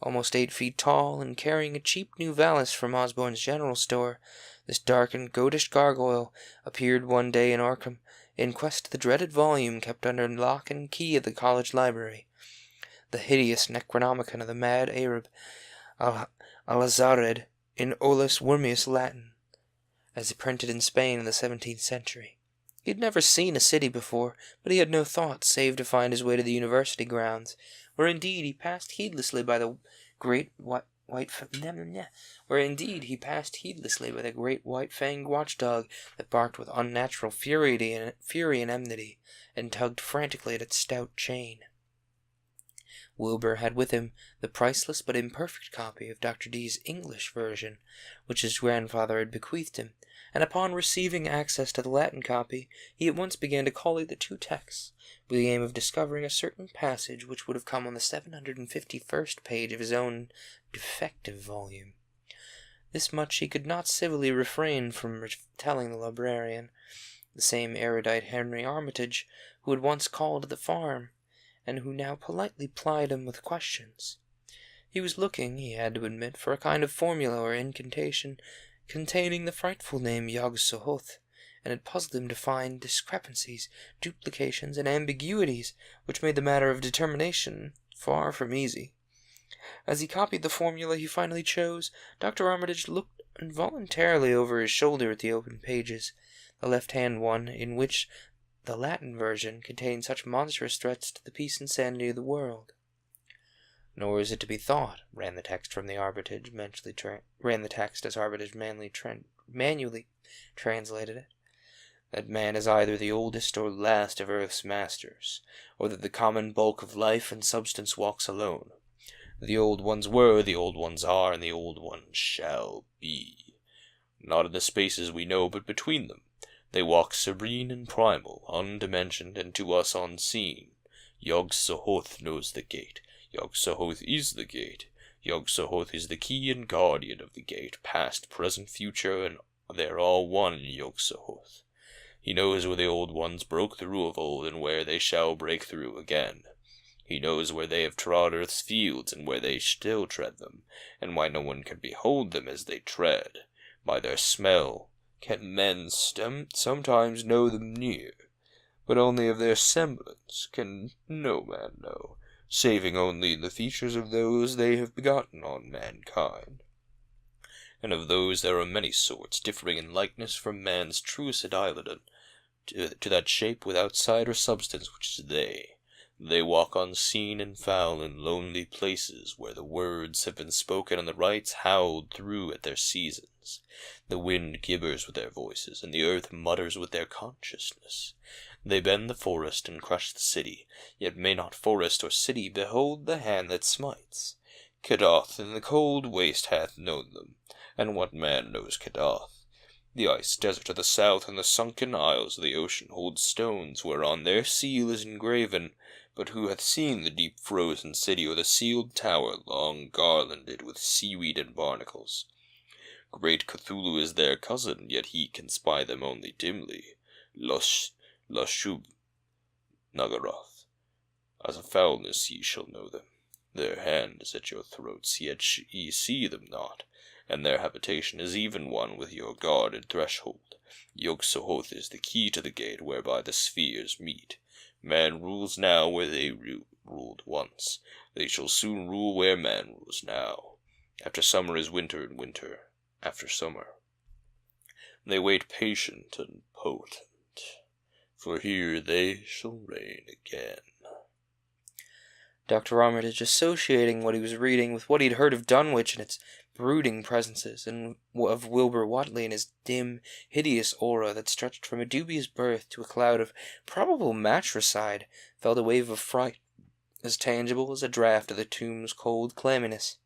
Speaker 1: Almost 8 feet tall, and carrying a cheap new valise from Osborne's general store, this dark and goatish gargoyle appeared one day in Arkham, in quest of the dreaded volume kept under lock and key at the college library, the hideous Necronomicon of the mad Arab Al-Azarid, in Olus Wormius Latin, as printed in Spain in the 17th century. He had never seen a city before, but he had no thoughts save to find his way to the university grounds, where indeed he passed heedlessly by the great white-fanged watchdog that barked with unnatural fury and enmity, and tugged frantically at its stout chain. Wilbur had with him the priceless but imperfect copy of Dr. D's English version, which his grandfather had bequeathed him, and upon receiving access to the Latin copy, he at once began to collate the two texts, with the aim of discovering a certain passage which would have come on the 751st page of his own defective volume. This much he could not civilly refrain from telling the librarian, the same erudite Henry Armitage, who had once called at the farm, and who now politely plied him with questions. He was looking, he had to admit, for a kind of formula or incantation containing the frightful name Yog-Sohoth, and it puzzled him to find discrepancies, duplications, and ambiguities, which made the matter of determination far from easy. As he copied the formula he finally chose, Dr. Armitage looked involuntarily over his shoulder at the open pages, the left-hand one, in which the Latin version contained such monstrous threats to the peace and sanity of the world. "Nor is it to be thought," ran the text as Armitage manually translated it, "that man is either the oldest or last of earth's masters, or that the common bulk of life and substance walks alone. The old ones were, the old ones are, and the old ones shall be. Not in the spaces we know, but between them. They walk serene and primal, undimensioned, and to us unseen. Yog-Sohoth knows the gate. Yog-Sohoth is the gate. Yog-Sohoth is the key and guardian of the gate, past, present, future, and they're all one in Yog-Sohoth. He knows where the old ones broke through of old, and where they shall break through again. He knows where they have trod earth's fields, and where they still tread them, and why no one can behold them as they tread. By their smell can men sometimes know them near, but only of their semblance can no man know, saving only the features of those they have begotten on mankind. And of those there are many sorts, differing in likeness from man's truest eidolon, to that shape without side or substance which is they. They walk unseen and foul in lonely places, where the words have been spoken and the rites howled through at their seasons. The wind gibbers with their voices, and the earth mutters with their consciousness. They bend the forest and crush the city, yet may not forest or city behold the hand that smites. Kedath in the cold waste hath known them, and what man knows Kedath? The ice desert of the south and the sunken isles of the ocean hold stones whereon their seal is engraven, but who hath seen the deep frozen city or the sealed tower long garlanded with seaweed and barnacles? Great Cthulhu is their cousin, yet he can spy them only dimly. Lashub Nagaroth. As a foulness ye shall know them. Their hand is at your throats, yet ye see them not, and their habitation is even one with your guarded threshold. Yog-Sohoth is the key to the gate whereby the spheres meet. Man rules now where they ruled once. They shall soon rule where man rules now. After summer is winter, and winter after summer. They wait patient and potent, for here they shall reign again." Dr. Armitage, associating what he was reading with what he had heard of Dunwich and its brooding presences, and of Wilbur Whatley and his dim, hideous aura that stretched from a dubious birth to a cloud of probable matricide, felt a wave of fright, as tangible as a draught of the tomb's cold clamminess.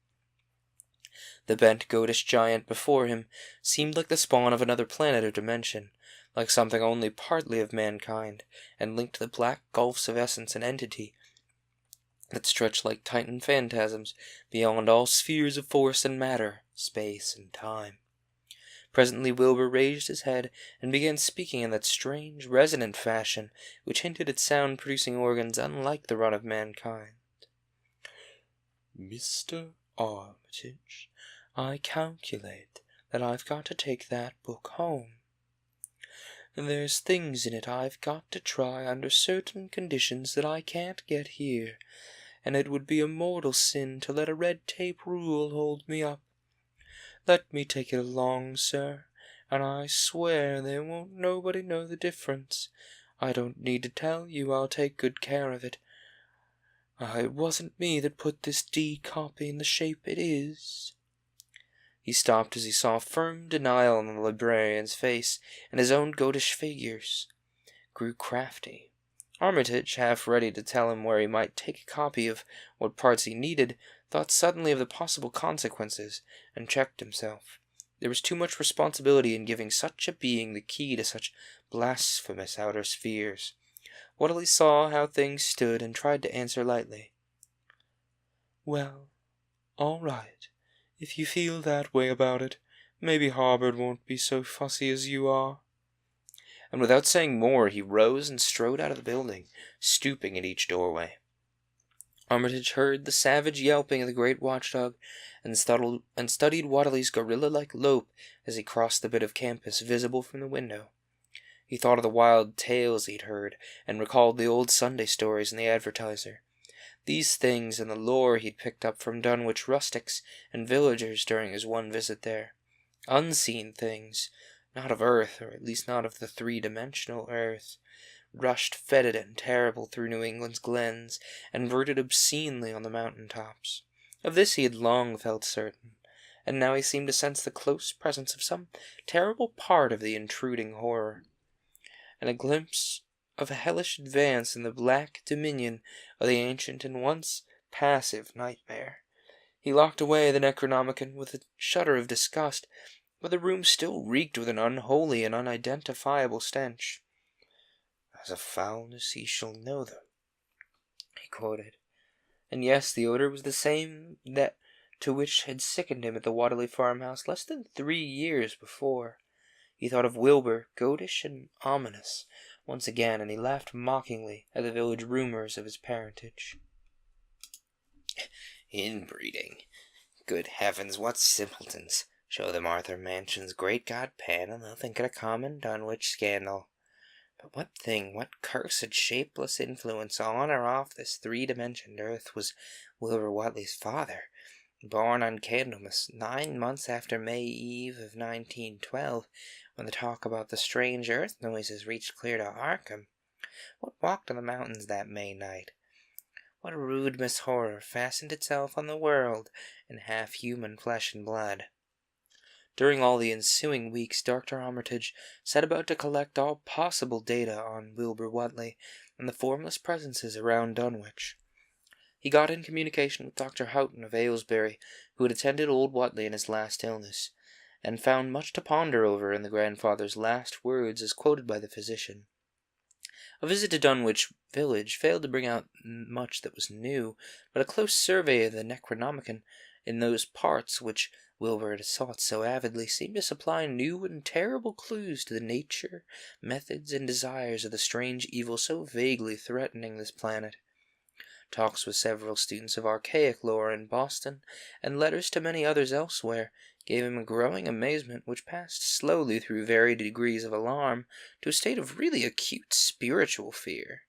Speaker 1: The bent goatish giant before him seemed like the spawn of another planet or dimension, like something only partly of mankind, and linked to the black gulfs of essence and entity that stretched like Titan phantasms beyond all spheres of force and matter, space and time. Presently Wilbur raised his head and began speaking in that strange, resonant fashion which hinted at sound-producing organs unlike the run of mankind. "Mr. Armitage, I calculate that I've got to take that book home. There's things in it I've got to try under certain conditions that I can't get here, and it would be a mortal sin to let a red tape rule hold me up. Let me take it along, sir, and I swear there won't nobody know the difference. I don't need to tell you I'll take good care of it. It wasn't me that put this D copy in the shape it is." He stopped as he saw firm denial on the librarian's face, and his own goatish figures grew crafty. Armitage, half ready to tell him where he might take a copy of what parts he needed, thought suddenly of the possible consequences, and checked himself. There was too much responsibility in giving such a being the key to such blasphemous outer spheres. Whately saw how things stood, and tried to answer lightly. "Well, all right, if you feel that way about it. Maybe Harbard won't be so fussy as you are." And without saying more, he rose and strode out of the building, stooping at each doorway. Armitage heard the savage yelping of the great watchdog, and studied Whately's gorilla-like lope as he crossed the bit of campus visible from the window. He thought of the wild tales he'd heard, and recalled the old Sunday stories in the Advertiser. These things and the lore he'd picked up from Dunwich rustics and villagers during his one visit there. Unseen things, not of Earth, or at least not of the three-dimensional Earth, rushed fetid and terrible through New England's glens, and verted obscenely on the mountain-tops. Of this he had long felt certain, and now he seemed to sense the close presence of some terrible part of the intruding horror, and a glimpse of a hellish advance in the black dominion of the ancient and once passive nightmare. He locked away the Necronomicon with a shudder of disgust, but the room still reeked with an unholy and unidentifiable stench. "As a foulness he shall know them," he quoted. And yes, the odor was the same that to which had sickened him at the Whately farmhouse less than 3 years before. He thought of Wilbur, goatish and ominous, once again, and he laughed mockingly at the village rumors of his parentage. "Inbreeding. Good heavens, what simpletons! Show them Arthur Mansion's Great God Pan, and they'll think it a common Dunwich scandal. But what cursed shapeless influence on or off this three-dimensioned earth was Wilbur Whately's father, born on Candlemas 9 months after May Eve of 1912, when the talk about the strange earth noises reached clear to Arkham? What walked on the mountains that May night? What rude mishorror fastened itself on the world in half-human flesh and blood?" During all the ensuing weeks, Dr. Armitage set about to collect all possible data on Wilbur Whately and the formless presences around Dunwich. He got in communication with Dr. Houghton of Aylesbury, who had attended old Whately in his last illness, and found much to ponder over in the grandfather's last words as quoted by the physician. A visit to Dunwich village failed to bring out much that was new, but a close survey of the Necronomicon in those parts which Wilbur had sought so avidly seemed to supply new and terrible clues to the nature, methods, and desires of the strange evil so vaguely threatening this planet. Talks with several students of archaic lore in Boston, and letters to many others elsewhere, gave him a growing amazement which passed slowly through varied degrees of alarm to a state of really acute spiritual fear.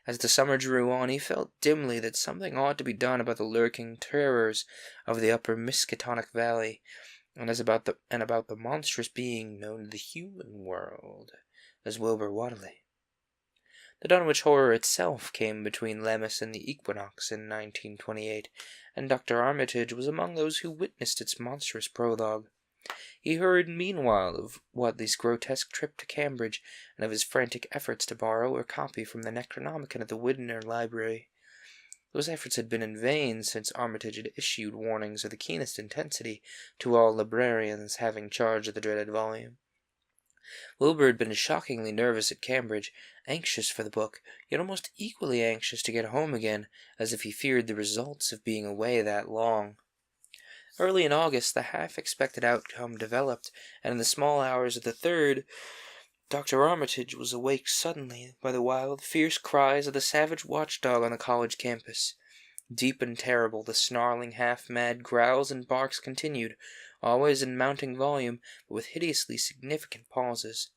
Speaker 1: As the summer drew on, he felt dimly that something ought to be done about the lurking terrors of the upper Miskatonic Valley, and about the monstrous being known to the human world as Wilbur Whately. The Dunwich horror itself came between Lemmas and the equinox in 1928, and Dr. Armitage was among those who witnessed its monstrous prologue. He heard meanwhile of Whately's grotesque trip to Cambridge, and of his frantic efforts to borrow or copy from the Necronomicon at the Widner Library. Those efforts had been in vain, since Armitage had issued warnings of the keenest intensity to all librarians having charge of the dreaded volume. Wilbur had been shockingly nervous at Cambridge, anxious for the book, yet almost equally anxious to get home again, as if he feared the results of being away that long. Early in August, the half-expected outcome developed, and in the small hours of the 3rd, Dr. Armitage was awake suddenly by the wild, fierce cries of the savage watchdog on the college campus. Deep and terrible, the snarling, half-mad growls and barks continued, always in mounting volume, but with hideously significant pauses.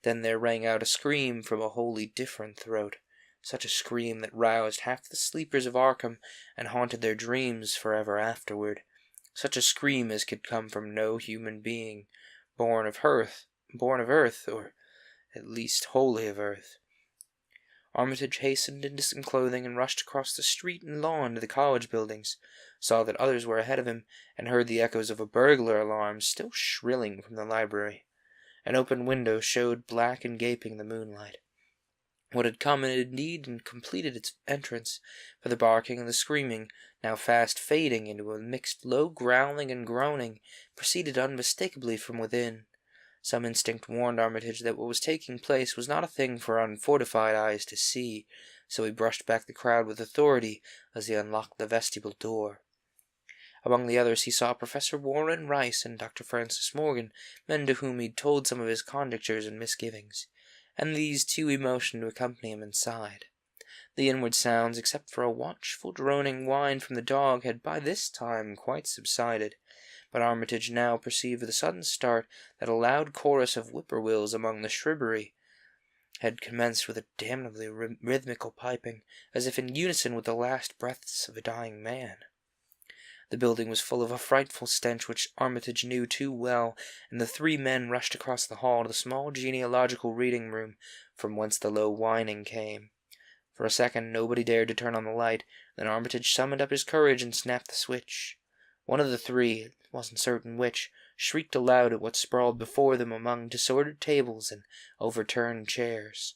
Speaker 1: Then there rang out a scream from a wholly different throat, such a scream that roused half the sleepers of Arkham and haunted their dreams forever afterward. such a scream as could come from no human being, born of earth, or at least wholly of earth. Armitage hastened into some clothing and rushed across the street and lawn to the college buildings, saw that others were ahead of him, and heard the echoes of a burglar alarm still shrilling from the library. An open window showed black and gaping in the moonlight. What had come had indeed completed its entrance, for the barking and the screaming, now fast fading into a mixed low growling and groaning, proceeded unmistakably from within. Some instinct warned Armitage that what was taking place was not a thing for unfortified eyes to see, so he brushed back the crowd with authority as he unlocked the vestibule door. Among the others he saw Professor Warren Rice and Dr. Francis Morgan, men to whom he had told some of his conjectures and misgivings, and these too he motioned to accompany him inside. The inward sounds, except for a watchful droning whine from the dog, had by this time quite subsided, but Armitage now perceived with a sudden start that a loud chorus of whippoorwills among the shrubbery had commenced with a damnably rhythmical piping, as if in unison with the last breaths of a dying man. The building was full of a frightful stench which Armitage knew too well, and the three men rushed across the hall to the small genealogical reading room from whence the low whining came. For a second nobody dared to turn on the light, then Armitage summoned up his courage and snapped the switch. One of the three, wasn't certain which, shrieked aloud at what sprawled before them among disordered tables and overturned chairs.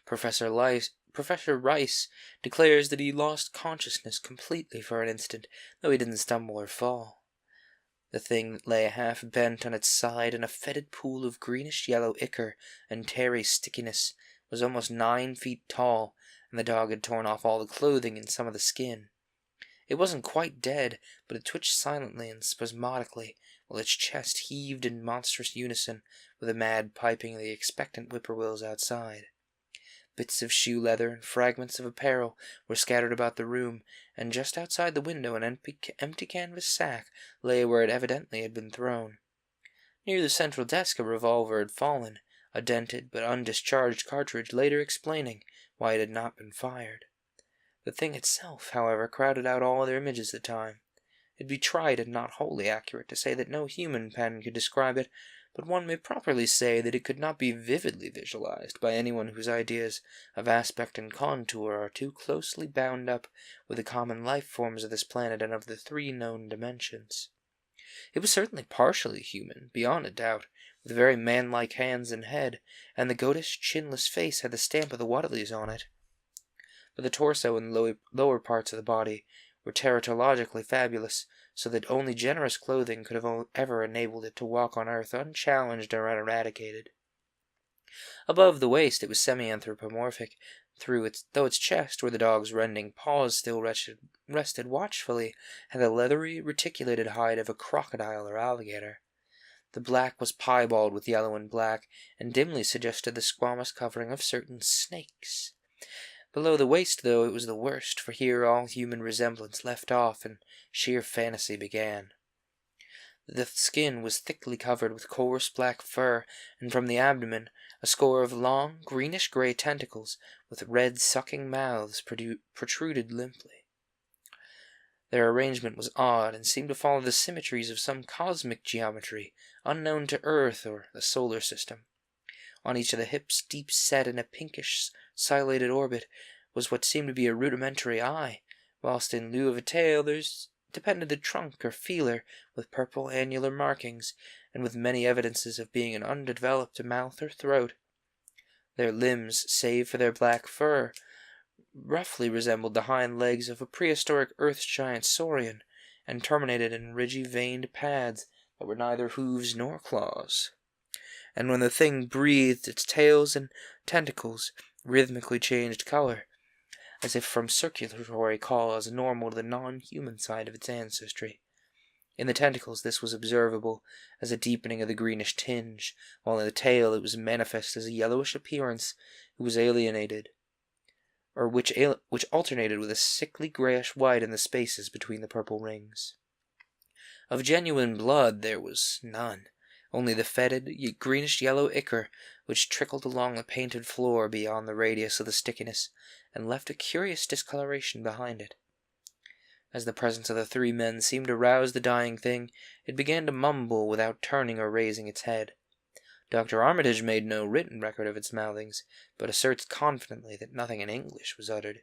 Speaker 1: Professor Rice declares that he lost consciousness completely for an instant, though he didn't stumble or fall. The thing that lay half bent on its side in a fetid pool of greenish-yellow ichor and tarry stickiness was almost 9 feet tall, and the dog had torn off all the clothing and some of the skin. It wasn't quite dead, but it twitched silently and spasmodically, while its chest heaved in monstrous unison with the mad piping of the expectant whippoorwills outside. Bits of shoe leather and fragments of apparel were scattered about the room, and just outside the window an empty canvas sack lay where it evidently had been thrown. Near the central desk a revolver had fallen, a dented but undischarged cartridge later explaining why it had not been fired. The thing itself, however, crowded out all other images at the time. It'd be trite and not wholly accurate to say that no human pen could describe it, but one may properly say that it could not be vividly visualized by anyone whose ideas of aspect and contour are too closely bound up with the common life forms of this planet and of the 3 known dimensions. It was certainly partially human, beyond a doubt, with very man-like hands and head, and the goatish, chinless face had the stamp of the Whateleys on it. But the torso and lower parts of the body were teratologically fabulous, so that only generous clothing could have ever enabled it to walk on earth unchallenged or uneradicated. Above the waist it was semi-anthropomorphic, though its chest, where the dog's rending paws still rested watchfully, had the leathery, reticulated hide of a crocodile or alligator. The black was piebald with yellow and black, and dimly suggested the squamous covering of certain snakes. Below the waist, though, it was the worst, for here all human resemblance left off, and sheer fantasy began. The skin was thickly covered with coarse black fur, and from the abdomen a score of long, greenish-gray tentacles with red sucking mouths protruded limply. Their arrangement was odd, and seemed to follow the symmetries of some cosmic geometry unknown to Earth or the solar system. On each of the hips, deep set in a pinkish, silated orbit, was what seemed to be a rudimentary eye, whilst in lieu of a tail there depended the trunk or feeler with purple annular markings, and with many evidences of being an undeveloped mouth or throat. Their limbs, save for their black fur, roughly resembled the hind legs of a prehistoric earth giant saurian, and terminated in ridgy veined pads that were neither hooves nor claws. And when the thing breathed, its tails and tentacles rhythmically changed color, as if from circulatory cause normal to the non-human side of its ancestry. In the tentacles this was observable as a deepening of the greenish tinge, while in the tail it was manifest as a yellowish appearance which alternated with a sickly grayish white in the spaces between the purple rings. Of genuine blood there was none, only the fetid, greenish-yellow ichor which trickled along the painted floor beyond the radius of the stickiness, and left a curious discoloration behind it. As the presence of the three men seemed to rouse the dying thing, it began to mumble without turning or raising its head. Dr. Armitage made no written record of its mouthings, but asserts confidently that nothing in English was uttered.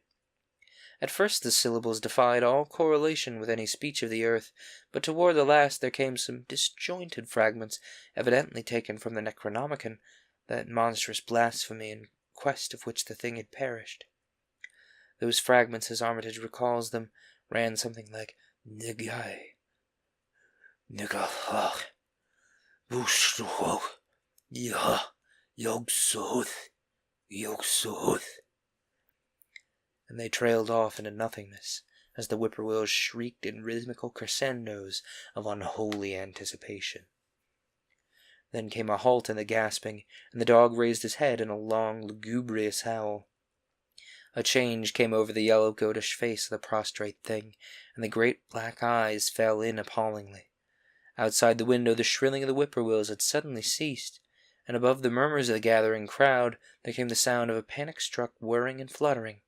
Speaker 1: At first the syllables defied all correlation with any speech of the earth, but toward the last there came some disjointed fragments, evidently taken from the Necronomicon, that monstrous blasphemy in quest of which the thing had perished. Those fragments, as Armitage recalls them, ran something like Nigai, Nigahach, Yog-Sohoth, Yog-Sohoth, Yog-Sohoth. And they trailed off into nothingness, as the whippoorwills shrieked in rhythmical crescendos of unholy anticipation. Then came a halt in the gasping, and the dog raised his head in a long, lugubrious howl. A change came over the yellow goatish face of the prostrate thing, and the great black eyes fell in appallingly. Outside the window the shrilling of the whippoorwills had suddenly ceased, and above the murmurs of the gathering crowd there came the sound of a panic-struck whirring and fluttering.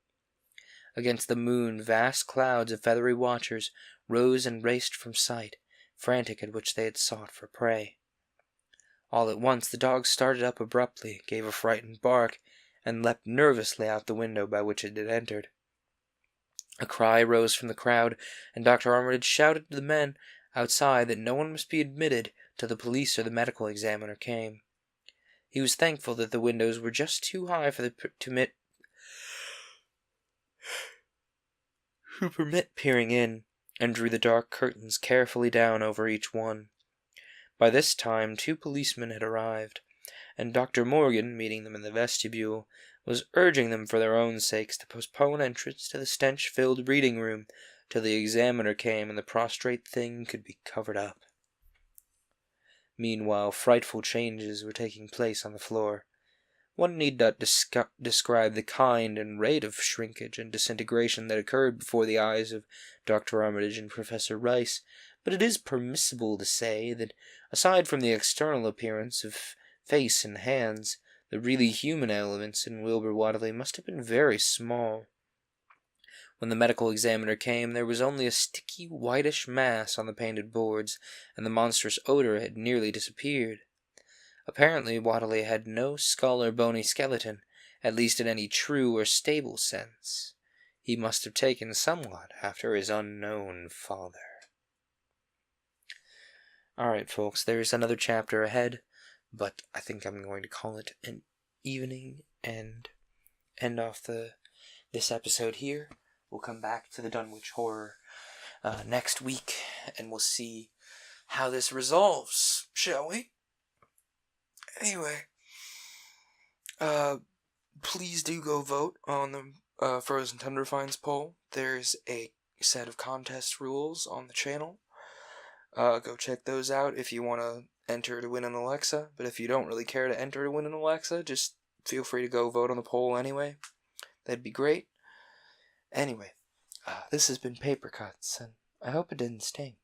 Speaker 1: Against the moon vast clouds of feathery watchers rose and raced from sight, frantic at which they had sought for prey. All at once the dog started up abruptly, gave a frightened bark, and leapt nervously out the window by which it had entered. A cry rose from the crowd, and Dr. Armitage shouted to the men outside that no one must be admitted till the police or the medical examiner came. He was thankful that the windows were just too high to permit peering in, and drew the dark curtains carefully down over each one. By this time 2 policemen had arrived, and Dr. Morgan, meeting them in the vestibule, was urging them for their own sakes to postpone entrance to the stench-filled reading-room till the examiner came and the prostrate thing could be covered up. Meanwhile frightful changes were taking place on the floor. One need not describe the kind and rate of shrinkage and disintegration that occurred before the eyes of Dr. Armitage and Professor Rice, but it is permissible to say that, aside from the external appearance of face and hands, the really human elements in Wilbur Whately must have been very small. When the medical examiner came, there was only a sticky whitish mass on the painted boards, and the monstrous odor had nearly disappeared. Apparently Whately had no skull or bony skeleton, at least in any true or stable sense. He must have taken somewhat after his unknown father. Alright, folks, there's another chapter ahead, but I think I'm going to call it an evening and end off this episode here. We'll come back to the Dunwich horror next week, and we'll see how this resolves, shall we? Anyway, please do go vote on the Frozen Tundra Finds poll. There's a set of contest rules on the channel. Go check those out if you want to enter to win an Alexa, but if you don't really care to enter to win an Alexa, just feel free to go vote on the poll anyway. That'd be great. Anyway, this has been Paper Cuts, and I hope it didn't sting.